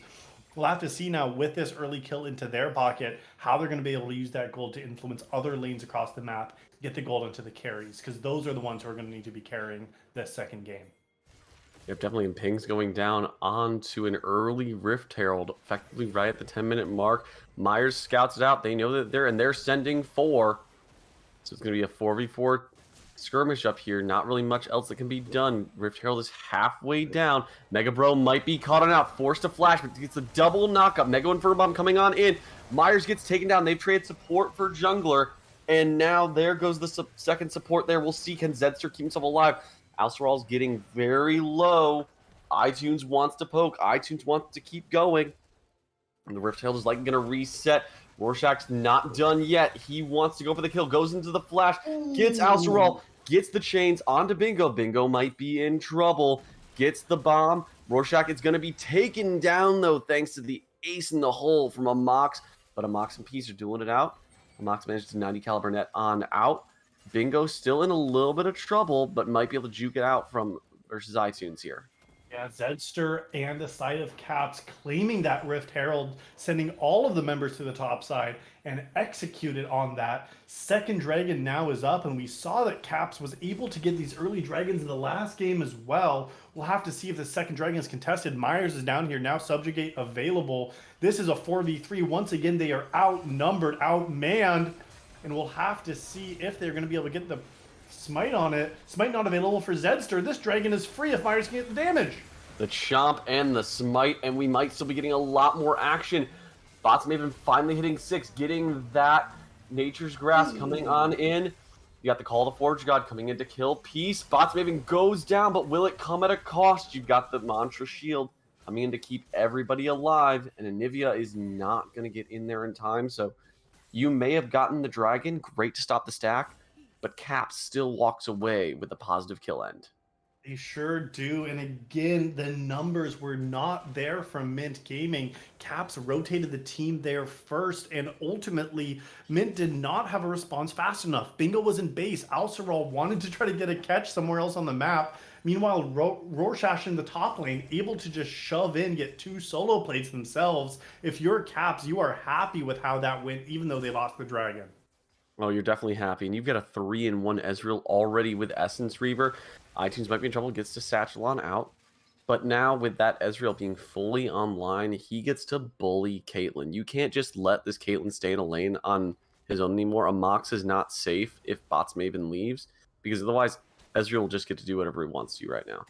We'll have to see now with this early kill into their pocket, how they're going to be able to use that gold to influence other lanes across the map, get the gold into the carries, because those are the ones who are going to need to be carrying this second game. Yep, definitely. And pings going down onto an early Rift Herald, effectively right at the 10-minute mark. Myers scouts it out. They know that they're sending 4. So it's going to be a 4v4 skirmish up here. Not really much else that can be done. Rift Herald is halfway down. Mega Bro might be caught on out, forced to flash, but gets a double knockup. Mega and Furbomb coming on in. Myers gets taken down. They've traded support for jungler, and now there goes the second support there. We'll see, can Zedster keep himself alive? Alceral's getting very low. iTunes wants to poke. iTunes wants to keep going. And the Rift Herald is like going to reset. Rorschach's not done yet. He wants to go for the kill. Goes into the flash. Gets Alceral. Gets the chains onto Bingo. Bingo might be in trouble. Gets the bomb. Rorschach is going to be taken down, though, thanks to the ace in the hole from a Mox. But a Mox and Peace are doing it out. A Mox managed to 90 caliber net on out. Bingo still in a little bit of trouble, but might be able to juke it out from versus iTunes here. Yeah, Zedster and the side of Caps claiming that Rift Herald, sending all of the members to the top side and executed on that. Second dragon now is up, and we saw that Caps was able to get these early dragons in the last game as well. We'll have to see if the second dragon is contested. Myers is down here now, Subjugate available. This is a 4v3. Once again, they are outnumbered, outmanned, and we'll have to see if they're going to be able to get the Smite on it. Smite not available for Zedster. This dragon is free if Myers can get the damage. The Chomp and the Smite, and we might still be getting a lot more action. Botsmaven finally hitting 6, getting that Nature's Grass coming on in. You got the Call of the Forge God coming in to kill Peace. Botsmaven goes down, but will it come at a cost? You've got the Mantra Shield coming in to keep everybody alive, and Anivia is not going to get in there in time, so you may have gotten the dragon. Great to stop the stack. But Caps still walks away with a positive kill end. They sure do. And again, the numbers were not there from Mint Gaming. Caps rotated the team there first, and ultimately, Mint did not have a response fast enough. Bingo was in base. Alceral wanted to try to get a catch somewhere else on the map. Meanwhile, Rorschach in the top lane, able to just shove in, get 2 solo plates themselves. If you're Caps, you are happy with how that went, even though they lost the dragon. Oh, you're definitely happy. And you've got a 3-in-1 Ezreal already with Essence Reaver. iTunes might be in trouble, gets to Satchelon out. But now with that Ezreal being fully online, he gets to bully Caitlyn. You can't just let this Caitlyn stay in a lane on his own anymore. A Mox is not safe if Botsmaven leaves, because otherwise Ezreal will just get to do whatever he wants to right now.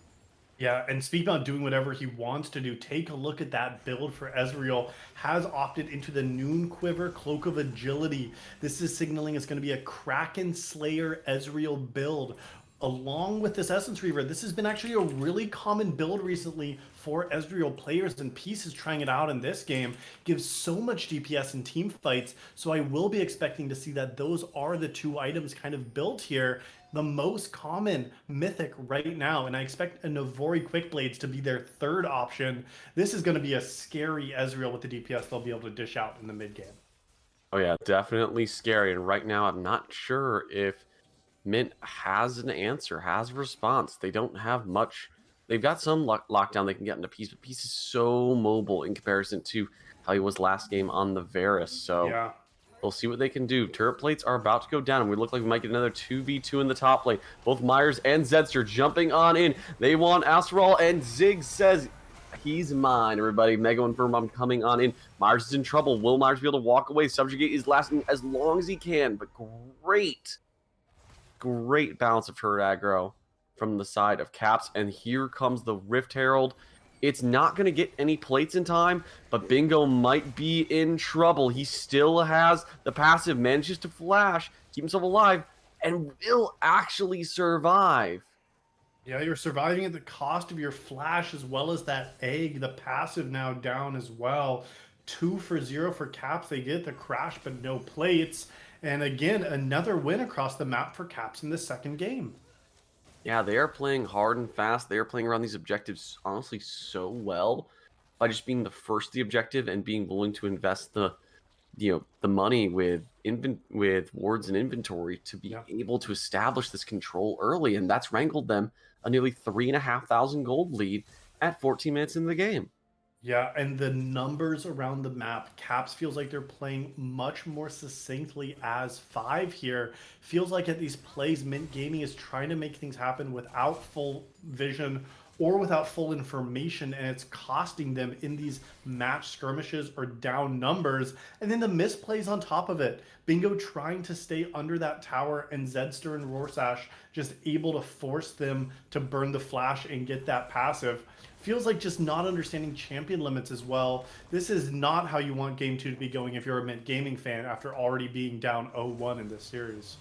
Yeah, and speaking on doing whatever he wants to do, take a look at that build for Ezreal. Has opted into the Noon Quiver, Cloak of Agility. This is signaling it's going to be a Kraken Slayer Ezreal build. Along with this Essence Reaver, this has been actually a really common build recently for Ezreal players, and Peace is trying it out in this game. Gives so much DPS in team fights, so I will be expecting to see that those are the 2 items kind of built here. The most common mythic right now, and I expect a Navori Quickblades to be their 3rd option. This is going to be a scary Ezreal with the DPS they'll be able to dish out in the mid game. Oh yeah, definitely scary. And right now I'm not sure if Mint has an answer, has a response. They don't have much. They've got some lockdown they can get into Peace, but Peace is so mobile in comparison to how he was last game on the Varus. So yeah, we'll see what they can do. Turret plates are about to go down, and we look like we might get another 2v2 in the top lane. Both Myers and Zedster jumping on in. They want Alceral, and Zig says, he's mine, everybody. Mega Infirm, I'm coming on in. Myers is in trouble. Will Myers be able to walk away? Subjugate is lasting as long as he can, but great balance of turret aggro from the side of Caps. And here comes the Rift Herald. It's not going to get any plates in time, but Bingo might be in trouble. He still has the passive, manages to flash, keep himself alive, and will actually survive. Yeah, you're surviving at the cost of your flash as well as that egg. The passive now down as well. 2 for 0 for Caps. They get the crash, but no plates. And again, another win across the map for Caps in the second game. Yeah, they are playing hard and fast. They are playing around these objectives, honestly, so well by just being the first the objective and being willing to invest the money with wards and inventory to be able to establish this control early, and that's wrangled them a nearly 3,500 gold lead at 14 minutes into the game. Yeah, and the numbers around the map, Caps feels like they're playing much more succinctly as 5 here. Feels like at these plays, Mint Gaming is trying to make things happen without full vision or without full information, and it's costing them in these match skirmishes or down numbers. And then the misplays on top of it. Bingo trying to stay under that tower, and Zedster and Rorschach just able to force them to burn the flash and get that passive. Feels like just not understanding champion limits as well. This is not how you want Game 2 to be going if you're a Mint Gaming fan after already being down 0-1 in this series.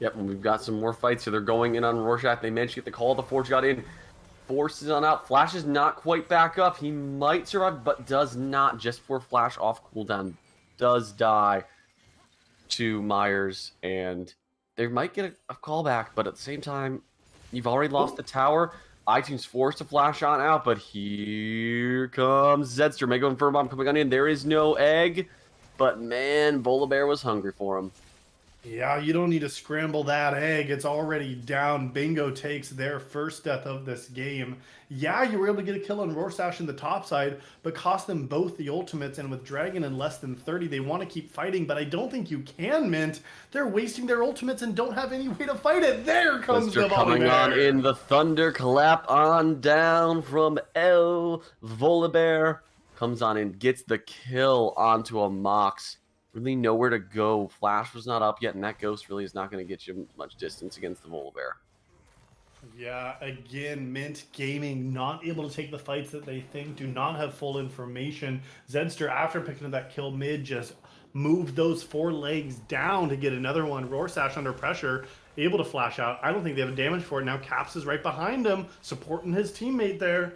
Yep, and we've got some more fights, so they're going in on Rorschach. They managed to get the call. The Forge got in. Forces on out. Flash is not quite back up. He might survive, but does not. Just for Flash off cooldown. Does die to Myers, and they might get a callback, but at the same time, you've already lost the tower. iTunes forced to flash on out, but here comes Zedster. Mega Inferno Bomb coming on in. There is no egg, but man, Volibear was hungry for him. Yeah, you don't need to scramble that egg. It's already down. Bingo takes their first death of this game. Yeah, you were able to get a kill on Rorschach in the top side, but cost them both the ultimates. And with Dragon in less than 30, they want to keep fighting, but I don't think you can, Mint. They're wasting their ultimates and don't have any way to fight it. There comes the coming on in. The Thunder clap on down from El Volibear. Comes on in, gets the kill onto a Mox. Really nowhere to go. Flash was not up yet, and that Ghost really is not going to get you much distance against the Volibear. Yeah, again, Mint Gaming not able to take the fights that they think, do not have full information. Zedster, after picking up that kill mid, just moved those 4 legs down to get another one. Rorschach under pressure, able to flash out. I don't think they have a damage for it. Now Caps is right behind him, supporting his teammate there.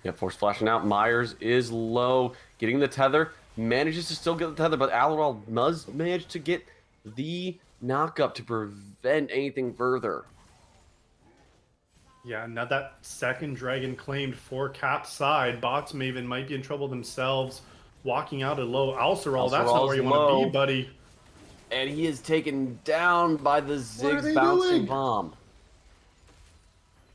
Yeah, Force flashing out. Myers is low, getting the tether. Manages to still get the tether, but Alorol does manage to get the knockup to prevent anything further. Yeah, now that second dragon claimed for Cap's side. Bots Maven might be in trouble themselves. Walking out at low. Alcerol, that's not where you want to be, buddy. And he is taken down by the Ziggs bouncing bomb.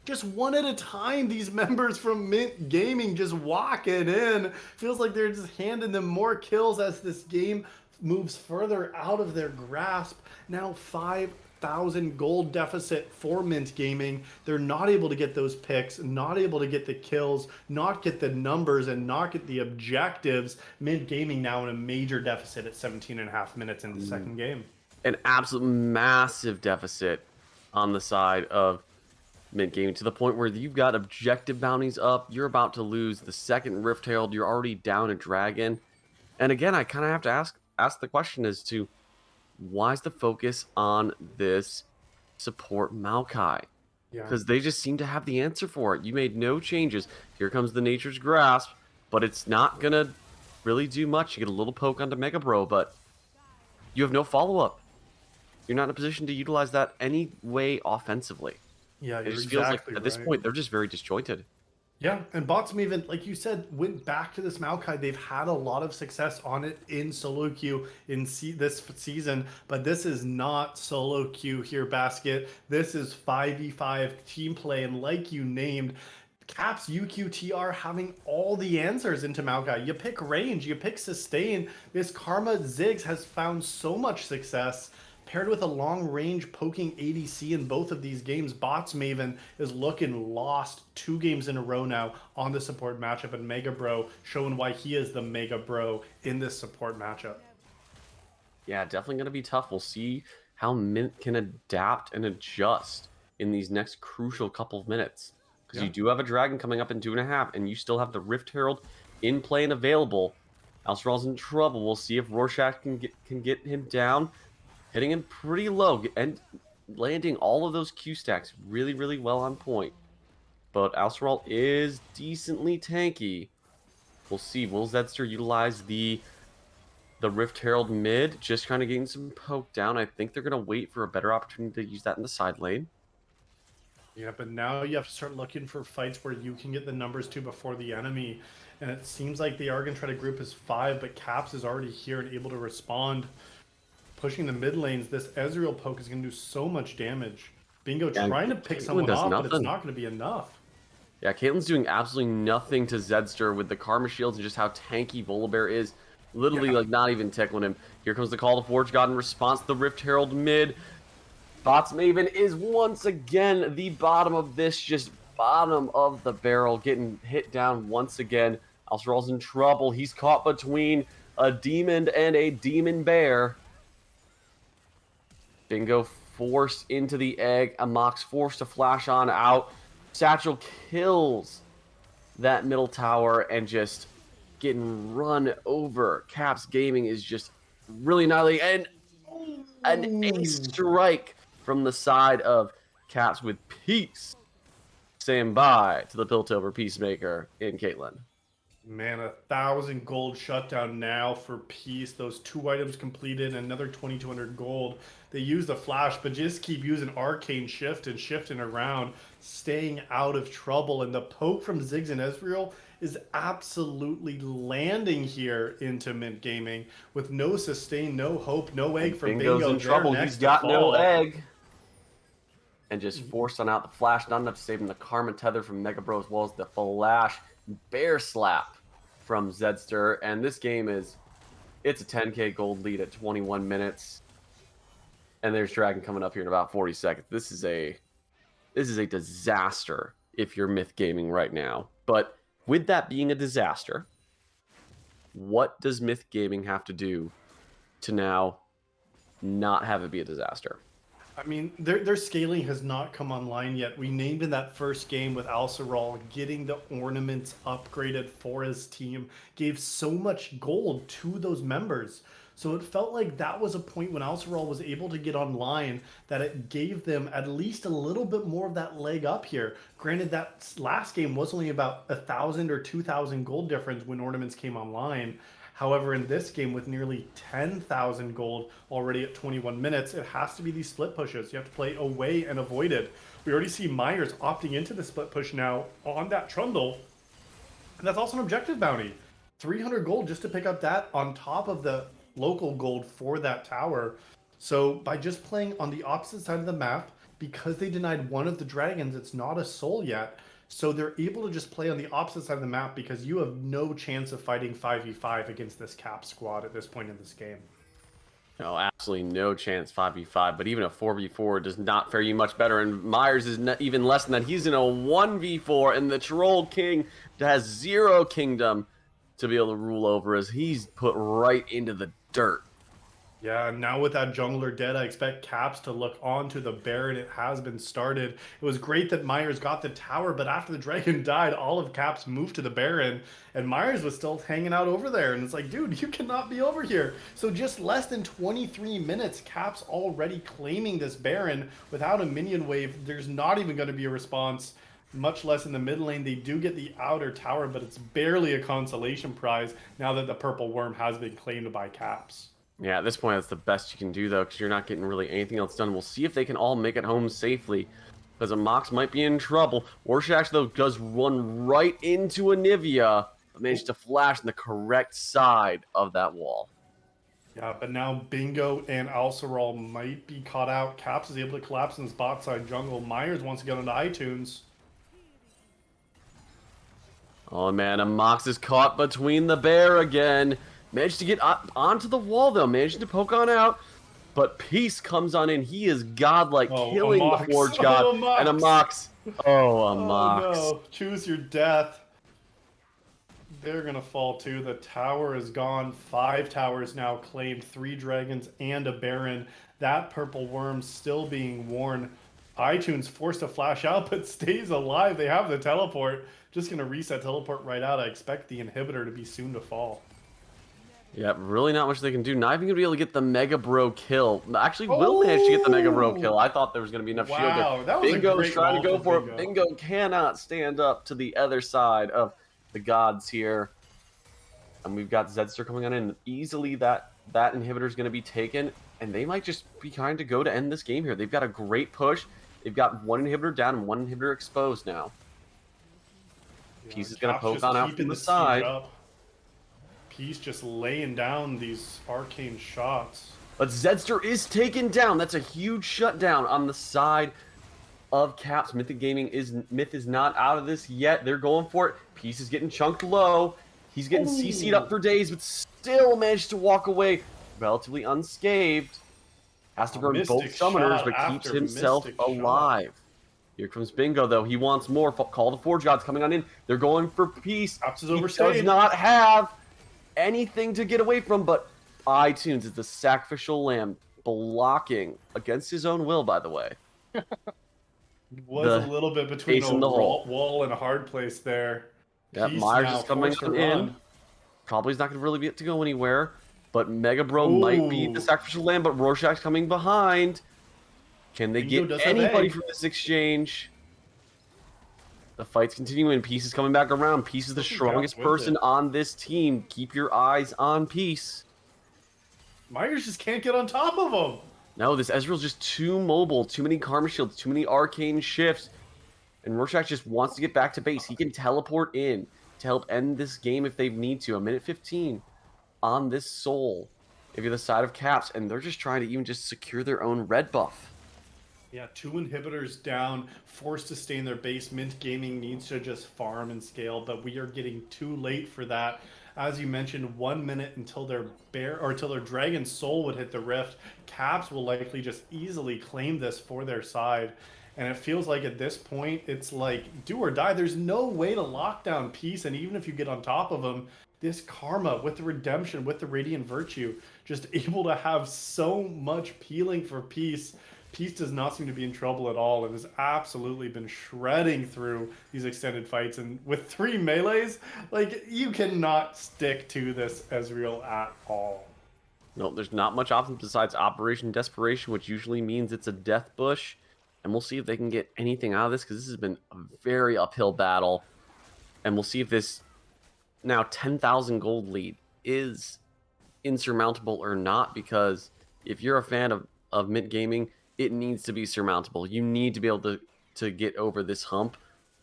Just one at a time, these members from Mint Gaming just walking in. Feels like they're just handing them more kills as this game moves further out of their grasp. Now 5,000 gold deficit for Mint Gaming. They're not able to get those picks, not able to get the kills, not get the numbers, and not get the objectives. Mint Gaming now in a major deficit at 17.5 minutes in the second game. An absolute massive deficit on the side of Mint Gaming, to the point where you've got objective bounties up. You're about to lose the second Rift Herald. You're already down a dragon. And again, I kind of have to ask the question as to why is the focus on this support Maokai? Because they just seem to have the answer for it. You made no changes. Here comes the Nature's Grasp, but it's not going to really do much. You get a little poke onto Mega Bro, but you have no follow-up. You're not in a position to utilize that any way offensively. Yeah, it just feels like at this point they're just very disjointed. Yeah, and Bots Maven, like you said, went back to this Maokai. They've had a lot of success on it in solo queue in this season, but this is not solo queue here, Basket. This is 5v5 team play, and like you named, Caps UQTR having all the answers into Maokai. You pick range, you pick sustain. This Karma Ziggs has found so much success. Paired with a long-range poking ADC in both of these games, Bots Maven is looking lost 2 games in a row now on the support matchup, and Mega Bro showing why he is the Mega Bro in this support matchup. Yeah, definitely going to be tough. We'll see how Mint can adapt and adjust in these next crucial couple of minutes. Because you do have a dragon coming up in 2.5, and you still have the Rift Herald in play and available. Alcerol's in trouble. We'll see if Rorschach can get him down. Hitting him pretty low and landing all of those Q stacks really, really well on point. But Alcerol is decently tanky. We'll see. Will Zedster utilize the Rift Herald mid? Just kind of getting some poke down. I think they're going to wait for a better opportunity to use that in the side lane. Yeah, but now you have to start looking for fights where you can get the numbers to before the enemy. And it seems like they are going to try to group as 5, but Caps is already here and able to respond. Pushing the mid lanes, this Ezreal poke is going to do so much damage. Bingo trying to pick someone off, but it's not going to be enough. Yeah, Caitlyn's doing absolutely nothing to Zedster with the Karma Shields and just how tanky Volibear is. Literally, like, not even tickling him. Here comes the call to Forge God in response to the Rift Herald mid. Bots Maven is once again the bottom of this, just bottom of the barrel, getting hit down once again. Alcerol's in trouble. He's caught between a demon and a demon bear. Bingo forced into the egg. Amox forced to flash on out. Satchel kills that middle tower and just getting run over. Caps Gaming is just really gnarly. And an ace strike from the side of Caps with Peace. Stand by to the Piltover Peacemaker in Caitlyn. Man, 1,000 gold shutdown now for Peace. Those 2 items completed, another 2,200 gold. They use the flash, but just keep using Arcane Shift and shifting around, staying out of trouble. And the poke from Ziggs and Ezreal is absolutely landing here into Mint Gaming with no sustain, no hope, no egg for Bingo's Bingo. in trouble. Next He's to got no fall. egg. And just forcing out the flash, not enough to save him. The Karma Tether from Mega Bro, as well as the flash bear slap from Zedster. And this game it's a 10k gold lead at 21 minutes. And there's Dragon coming up here in about 40 seconds. This is a disaster if you're Myth Gaming right now. But with that being a disaster, what does Myth Gaming have to do to now not have it be a disaster? I mean, their scaling has not come online yet. We named in that first game with Alceral getting the ornaments upgraded for his team gave so much gold to those members. So it felt like that was a point when Alceral was able to get online that it gave them at least a little bit more of that leg up here. Granted, that last game was only about 1,000 or 2,000 gold difference when ornaments came online. However, in this game with nearly 10,000 gold already at 21 minutes, it has to be these split pushes. You have to play away and avoided. We already see Myers opting into the split push now on that Trundle. And that's also an objective bounty. 300 gold just to pick up that on top of the local gold for that tower. So by just playing on the opposite side of the map, because they denied one of the dragons, it's not a soul yet. So they're able to just play on the opposite side of the map because you have no chance of fighting 5v5 against this Cap squad at this point in this game. No, absolutely no chance 5v5, but even a 4v4 does not fare you much better, and Myers is even less than that. He's in a 1v4, and the Troll King has 0 kingdom to be able to rule over as he's put right into the dirt. Yeah, now with that jungler dead, I expect Caps to look onto the Baron. It has been started. It was great that Myers got the tower, but after the dragon died, all of Caps moved to the Baron, and Myers was still hanging out over there. And it's like, dude, you cannot be over here. So just less than 23 minutes, Caps already claiming this Baron without a minion wave. There's not even going to be a response, much less in the mid lane. They do get the outer tower, but it's barely a consolation prize now that the purple worm has been claimed by Caps. Yeah, at this point, that's the best you can do, though, because you're not getting really anything else done. We'll see if they can all make it home safely, because a Mox might be in trouble. Warshax, though, does run right into a Nivea, but managed to flash on the correct side of that wall. Yeah, but now Bingo and Alceral might be caught out. Caps is able to collapse in this bot side jungle. Myers wants to get onto iTunes. Oh, man, a Mox is caught between the bear again. Managed to get up onto the wall, though. Managed to poke on out. But Peace comes on in. He is godlike, killing the Forge God. And a Mox. Oh, a Mox. No. Choose your death. They're going to fall too. The tower is gone. 5 towers now claimed. 3 dragons and a Baron. That purple worm still being worn. iTunes forced to flash out, but stays alive. They have the teleport. Just going to reset teleport right out. I expect the inhibitor to be soon to fall. Yeah, really not much they can do. Not even going to be able to get the Mega Bro kill. Actually, Will managed to get the Mega Bro kill. I thought there was going to be enough shield there. That was Bingo's trying to go for Bingo. it. Bingo cannot stand up to the other side of the gods here. And we've got Zedster coming on in. Easily that inhibitor is going to be taken. And they might just be trying to go to end this game here. They've got a great push. They've got 1 inhibitor down and 1 inhibitor exposed now. Yeah, Peace is going to poke on out from the side. Peace just laying down these arcane shots. But Zedster is taken down. That's a huge shutdown on the side of Caps. Myth is not out of this yet. They're going for it. Peace is getting chunked low. He's getting CC'd up for days, but still managed to walk away relatively unscathed. Has to burn both summoners, but keeps himself alive. Here comes Bingo, though. He wants more. Call the Forge Gods coming on in. They're going for Peace. He does not have anything to get away from, but iTunes is the sacrificial lamb, blocking against his own will, by the way. Was a little bit between a wall and a hard place there. Yeah, Myers is coming in. Probably is not going to really be able to go anywhere, but Mega Bro might be the sacrificial lamb, but Rorschach's coming behind. Can they Bingo get does have anybody egg. from this exchange? The fight's continuing. Peace is coming back around. Peace is the Hopefully Caps strongest wins person it. on this team. Keep your eyes on Peace. Myers just can't get on top of him. No, this Ezreal's just too mobile. Too many Karma Shields. Too many Arcane Shifts. And Rorschach just wants to get back to base. He can teleport in to help end this game if they need to. A minute 15 on this Soul. If you're the side of Caps. And they're just trying to even just secure their own red buff. Yeah, 2 inhibitors down, forced to stay in their base. MYNT Gaming needs to just farm and scale, but we are getting too late for that. As you mentioned, 1 minute until their until their Dragon Soul would hit the rift. Caps will likely just easily claim this for their side. And it feels like at this point, it's like do or die. There's no way to lock down Peace, and even if you get on top of them, this Karma with the Redemption, with the Radiant Virtue, just able to have so much peeling for Peace. Peace does not seem to be in trouble at all and has absolutely been shredding through these extended fights. And with 3 melees, like, you cannot stick to this Ezreal at all. No, there's not much options besides Operation Desperation, which usually means it's a death bush. And we'll see if they can get anything out of this, because this has been a very uphill battle. And we'll see if this now 10,000 gold lead is insurmountable or not, because if you're a fan of MYNT Gaming, it needs to be surmountable. You need to be able to get over this hump.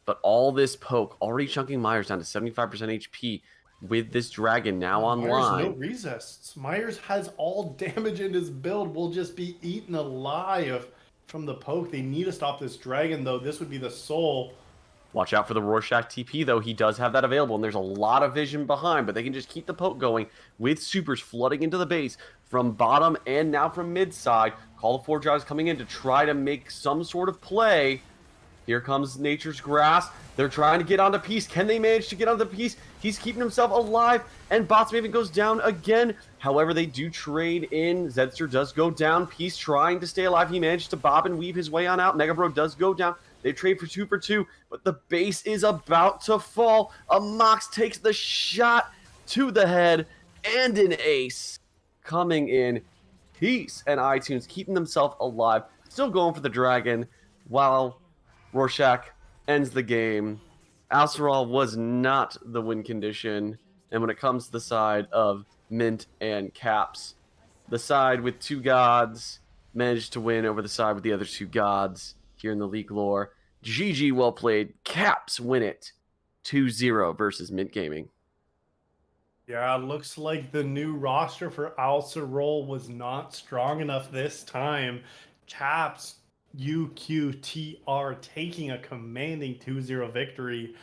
But all this poke, already chunking Myers down to 75% HP with this dragon now online. Myers no resists. Myers has all damage in his build, will just be eaten alive from the poke. They need to stop this dragon, though. This would be the soul. Watch out for the Rorschach TP, though. He does have that available, and there's a lot of vision behind, but they can just keep the poke going with supers flooding into the base from bottom and now from mid side. Call of Forge is coming in to try to make some sort of play. Here comes Nature's Grass. They're trying to get onto Peace. Can they manage to get onto Peace? He's keeping himself alive, and Bots Maven goes down again. However, they do trade in. Zedster does go down. Peace trying to stay alive. He managed to bob and weave his way on out. Megabro does go down. They trade for 2 for 2, but the base is about to fall. A Mox takes the shot to the head, and an ace coming in. Peace and iTunes keeping themselves alive, still going for the dragon, while Rorschach ends the game. Alceral was not the win condition, and when it comes to the side of MYNT and Caps, the side with 2 gods managed to win over the side with the other 2 gods. Here in the league lore, GG, well played. Caps win it 2-0 versus MYNT Gaming. Yeah, looks like the new roster for Alcerol was not strong enough this time. Caps UQTR taking a commanding 2-0 victory.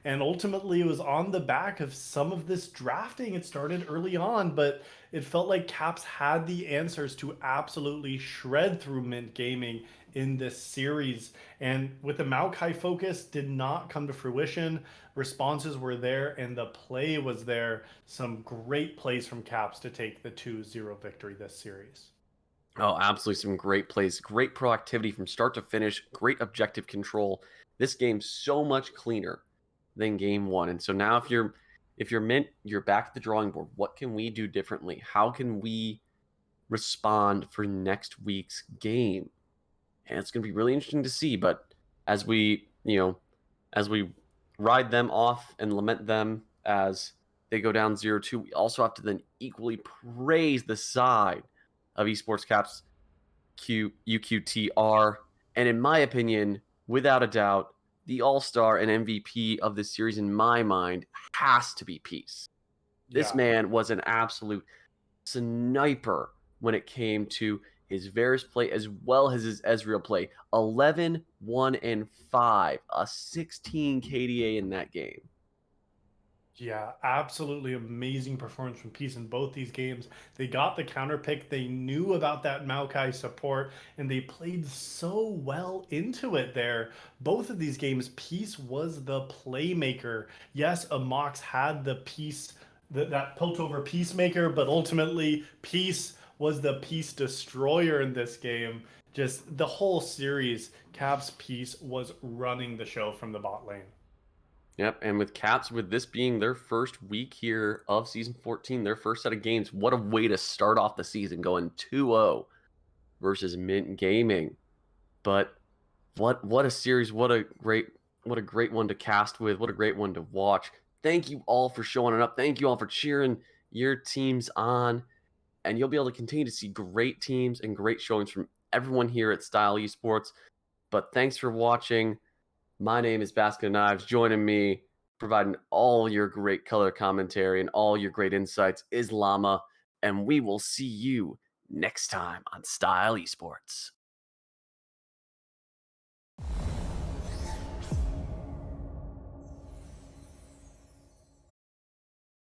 And ultimately, it was on the back of some of this drafting. It started early on, but it felt like Caps had the answers to absolutely shred through MYNT Gaming in this series. And with the Maokai focus, did not come to fruition. Responses were there, and the play was there. Some great plays from Caps to take the 2-0 victory this series. Oh, absolutely, some great plays, great proactivity from start to finish, great objective control. This game's so much cleaner than game 1. And so now if you're MYNT, you're back at the drawing board. What can we do differently? How can we respond for next week's game? And it's going to be really interesting to see. But as we ride them off and lament them as they go down 0-2, we also have to then equally praise the side of Esports Caps UQTR. And in my opinion, without a doubt, the all-star and MVP of this series, in my mind, has to be Peace. This man was an absolute sniper when it came to his Varus play as well as his Ezreal play. 11, 1, and 5. A 16 KDA in that game. Yeah, absolutely amazing performance from Peace in both these games. They got the counter pick. They knew about that Maokai support, and they played so well into it there. Both of these games, Peace was the playmaker. Yes, Amox had the piece, that Piltover Peacemaker, but ultimately Peace was the Peace Destroyer in this game. Just the whole series, Caps Peace was running the show from the bot lane. Yep, and with Caps, with this being their first week here of Season 14, their first set of games, what a way to start off the season, going 2-0 versus MYNT Gaming. But what a series, what a great one to cast with, what a great one to watch. Thank you all for showing up. Thank you all for cheering your teams on. And you'll be able to continue to see great teams and great showings from everyone here at Style Esports. But thanks for watching. My name is Basket of Knives. Joining me, providing all your great color commentary and all your great insights, is Llama. And we will see you next time on Style Esports.